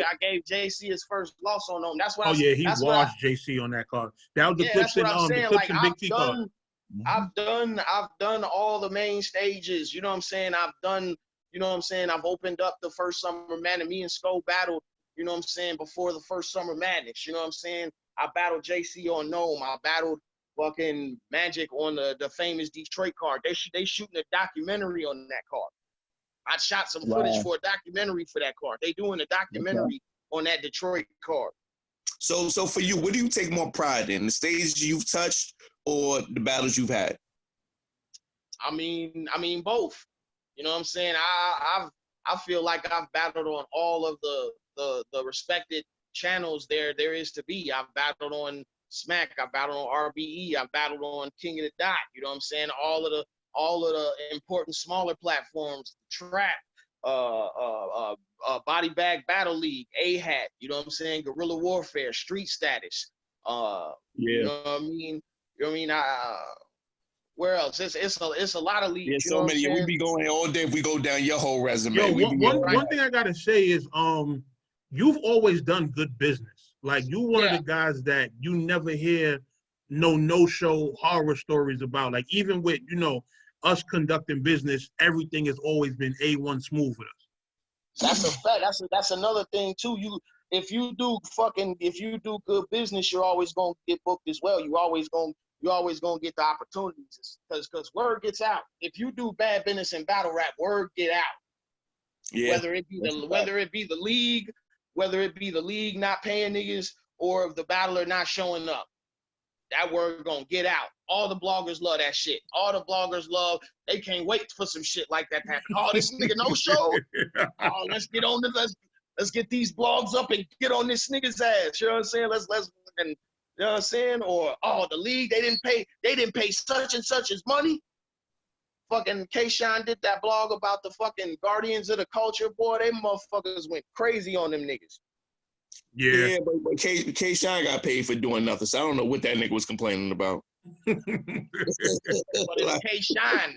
I gave JC his first loss on Gnome. That's why. He washed JC on that card. That was the Clips and the Clips and Big T card. I've done all the main stages. You know what I'm saying? I've done. You know what I'm saying? I've opened up the first Summer Madness. Me and Sko battled. You know what I'm saying? Before the first Summer Madness. You know what I'm saying? I battled JC on Gnome. I battled fucking Magic on the famous Detroit card. They shooting a documentary on that card. I shot some footage for a documentary for that card. They doing a documentary on that Detroit card. So for you, what do you take more pride in? The stages you've touched or the battles you've had? I mean both. You know what I'm saying? I feel like I've battled on all of the respected channels there is to be. I've battled on Smack, I battled on RBE, I battled on King of the Dot. You know what I'm saying? All of the important smaller platforms, Trap, Body Bag Battle League, A-Hat, you know what I'm saying? Guerrilla Warfare, Street Status. You know what I mean? You know what I mean? Where else? It's a lot of leagues. Yeah, so many. We be going all day if we go down your whole resume. Yo, one thing I gotta say is, you've always done good business. Like, you one of the guys that you never hear no-show horror stories about. Like, even with, you know, us conducting business, everything has always been A1 smooth with us. That's a fact. That's another thing too. If you do good business, you're always gonna get booked as well. You're always gonna get the opportunities because word gets out. If you do bad business in battle rap, word get out. Yeah. Whether it be the league not paying niggas or if the battler not showing up, that word gonna get out. All the bloggers love that shit. All the bloggers love. They can't wait for some shit like that to happen. Oh, this nigga no show. Oh, let's get these blogs up and get on this nigga's ass. You know what I'm saying? Let's you know what I'm saying? Or the league they didn't pay such and such his money. Fucking K-Shine did that blog about the fucking Guardians of the Culture. Boy, they motherfuckers went crazy on them niggas. Yeah, but K-Shine got paid for doing nothing, so I don't know what that nigga was complaining about. But it's K-Shine.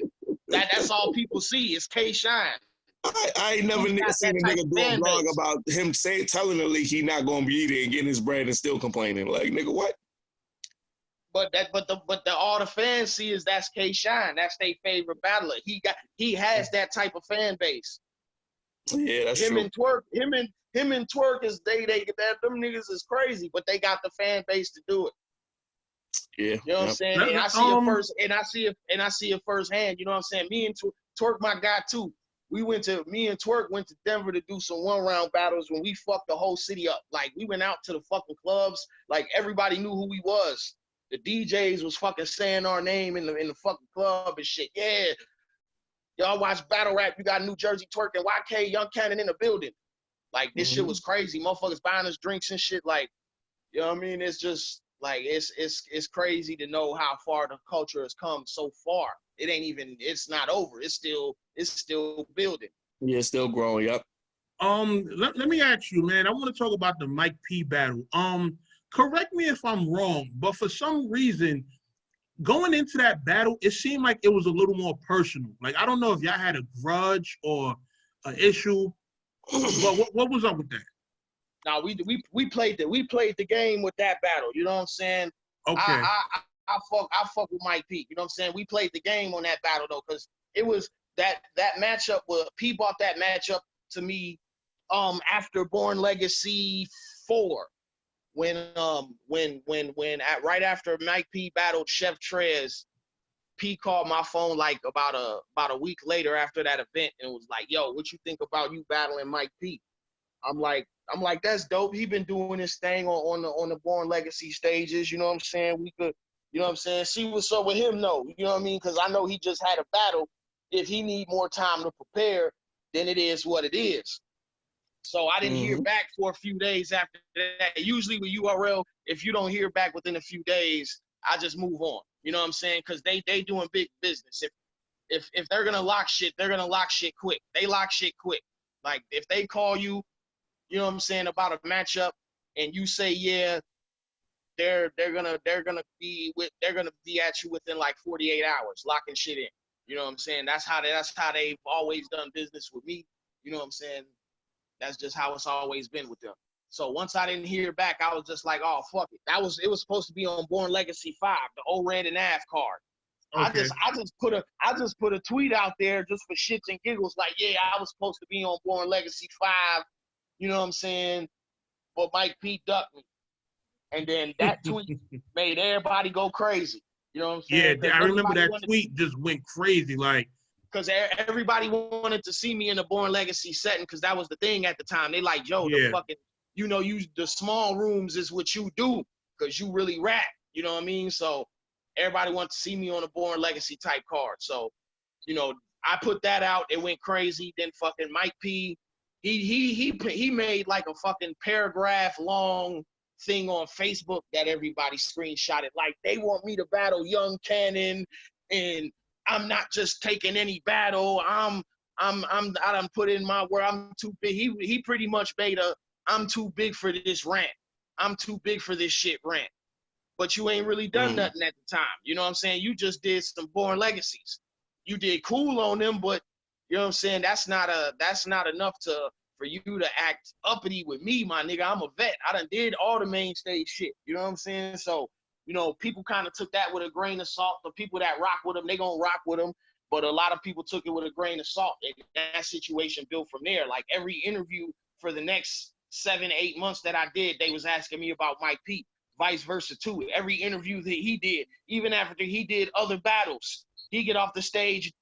That's all people see is K-Shine. I ain't never seen a nigga do a blog about him telling the league he not gonna be there and getting his bread and still complaining. Like, nigga, what? But all the fans see is that's K-Shine. That's their favorite battler. He has that type of fan base. Yeah, that's true. Him and Twerk is them niggas is crazy, but they got the fan base to do it. Yeah. You know what I'm saying? And I see it firsthand. You know what I'm saying? Me and Twerk, my guy too. Me and Twerk went to Denver to do some 1-round battles when we fucked the whole city up. Like, we went out to the fucking clubs. Like, everybody knew who we was. The DJs was fucking saying our name in the fucking club and shit. Yeah. Y'all watch battle rap. You got New Jersey Twerk and YK, Young Kannon in the building. Like, this shit was crazy. Motherfuckers buying us drinks and shit. Like, you know what I mean? It's just, like, it's crazy to know how far the culture has come so far. It's not over. It's still building. Yeah, it's still growing up. Let me ask you, man. I want to talk about the Mike P battle. correct me if I'm wrong, but for some reason, going into that battle, it seemed like it was a little more personal. Like, I don't know if y'all had a grudge or an issue, but what was up with that? Now we played the game with that battle. You know what I'm saying? Okay. I fuck with Mike P. You know what I'm saying? We played the game on that battle though, because it was that matchup. P bought that matchup to me after Born Legacy 4. Right after Mike P battled Chef Trez, P called my phone like about a week later after that event and was like, "Yo, what you think about you battling Mike P?" I'm like, that's dope. He been doing this thing on the Born Legacy stages. You know what I'm saying? We could, you know what I'm saying, see what's up with him though. You know what I mean? Because I know he just had a battle. If he need more time to prepare, then it is what it is. So I didn't hear back for a few days after that. Usually with URL, if you don't hear back within a few days, I just move on. You know what I'm saying? Because they doing big business. If they're gonna lock shit, they're gonna lock shit quick. They lock shit quick. Like if they call you, you know what I'm saying, about a matchup, and you say yeah, they're gonna be at you within like 48 hours, locking shit in. You know what I'm saying? That's how they've always done business with me. You know what I'm saying? That's just how it's always been with them. So once I didn't hear back, I was just like, oh fuck it. It was supposed to be on Born Legacy 5, the O Red and Av card. Okay. I just put a tweet out there just for shits and giggles, like, yeah, I was supposed to be on Born Legacy 5, you know what I'm saying? But Mike P ducked me. And then that tweet made everybody go crazy. You know what I'm saying? Yeah, I remember that tweet just went crazy, like, because everybody wanted to see me in the Born Legacy setting, because that was the thing at the time. They like, yo, the fucking, you know, the small rooms is what you do, because you really rap. You know what I mean? So everybody wanted to see me on a Born Legacy type card. So, you know, I put that out. It went crazy. Then fucking Mike P, he made like a fucking paragraph long thing on Facebook that everybody screenshotted. Like, they want me to battle Young Kannon, and I'm not just taking any battle. I done put in my word. I'm too big. He pretty much made a I'm too big for this rant. I'm too big for this shit rant. But you ain't really done nothing at the time. You know what I'm saying? You just did some Born Legacies. You did cool on them, but you know what I'm saying? That's not enough for you to act uppity with me, my nigga. I'm a vet. I done did all the main stage shit. You know what I'm saying? So, you know, people kind of took that with a grain of salt. The people that rock with them, they gonna rock with them. But a lot of people took it with a grain of salt. And that situation built from there. Like every interview for the next 7-8 months that I did, they was asking me about Mike P. Vice versa too. Every interview that he did, even after he did other battles, he get off the stage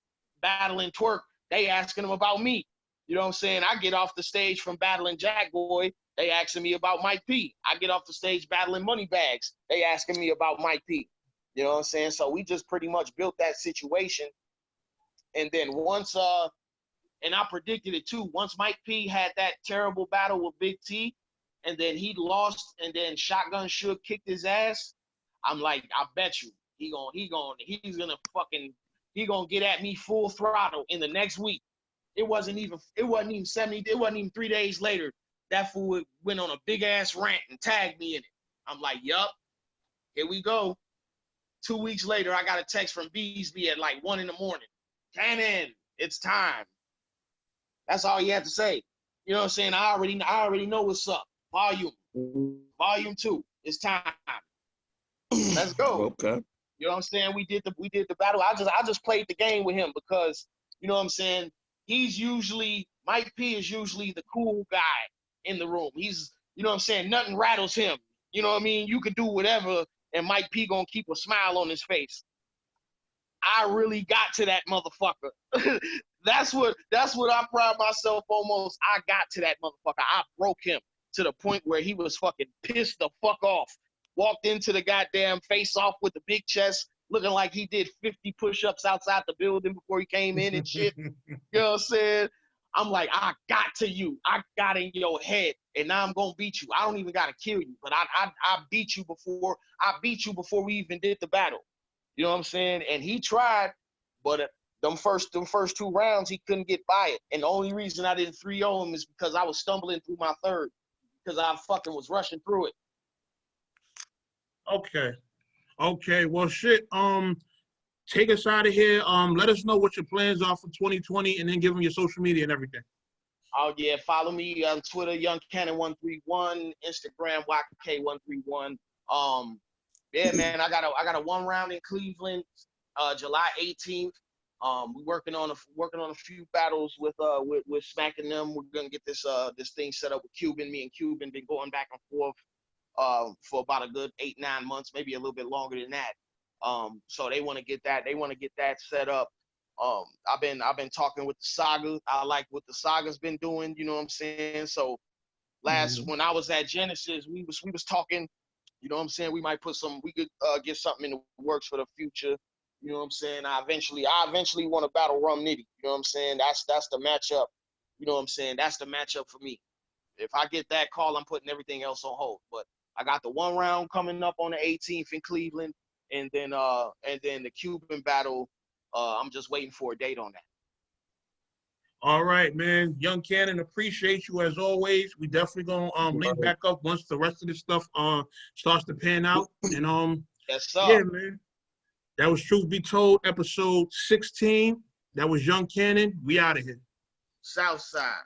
battling Twerk, they asking him about me. You know what I'm saying? I get off the stage from battling Jack Boy, they asking me about Mike P. I get off the stage battling Moneybags, they asking me about Mike P. You know what I'm saying? So we just pretty much built that situation. And then once, and I predicted it too, once Mike P had that terrible battle with Big T, and then he lost, and then Shotgun Suge kicked his ass, I'm like, I bet you he's gonna get at me full throttle in the next week. It wasn't even 3 days later, that fool went on a big ass rant and tagged me in it. I'm like, yup, here we go. 2 weeks later, I got a text from Beasley at like 1 a.m. Kannon, it's time. That's all you have to say. You know what I'm saying? I already know what's up. Volume 2, it's time. Let's go. Okay. You know what I'm saying? We did the battle. I just played the game with him because, you know what I'm saying, Mike P is usually the cool guy in the room. He's, you know what I'm saying, nothing rattles him. You know what I mean? You could do whatever and Mike P gonna keep a smile on his face. I really got to that motherfucker. That's what I pride myself almost. I got to that motherfucker. I broke him to the point where he was fucking pissed the fuck off. Walked into the goddamn face-off with the big chest, looking like he did 50 push-ups outside the building before he came in and shit. You know what I'm saying? I'm like, I got to you. I got in your head, and now I'm gonna beat you. I don't even gotta kill you, but I beat you before we even did the battle. You know what I'm saying? And he tried, but them first 2 rounds, he couldn't get by it. And the only reason I didn't 3-0 him is because I was stumbling through my third, because I fucking was rushing through it. Okay. Okay. Well, shit. Take us out of here. Let us know what your plans are for 2020, and then give them your social media and everything. Oh yeah, follow me on Twitter, Young Kannon 131, Instagram YK131. Yeah, man, I got a 1 round in Cleveland, July 18th. We're working on a few battles with smacking them. We're gonna get this thing set up with Cuban. Me and Cuban been going back and forth for about a good 8-9 months, maybe a little bit longer than that. So they want to get that set up. I've been talking with the Saga. I like what the Saga's been doing. You know what I'm saying? So when I was at Genesis, we was talking. You know what I'm saying? We could get something in the works for the future. You know what I'm saying? I eventually want to battle Rum Nitty. You know what I'm saying? That's the matchup. You know what I'm saying? That's the matchup for me. If I get that call, I'm putting everything else on hold. But I got the 1 round coming up on the 18th in Cleveland, and then the Cuban battle. I'm just waiting for a date on that. All right, man. Young Kannon, appreciate you as always. We definitely gonna link back up once the rest of this stuff starts to pan out. And yes, sir. Yeah, man. That was Truth Be Told, episode 16. That was Young Kannon. We out of here. Southside.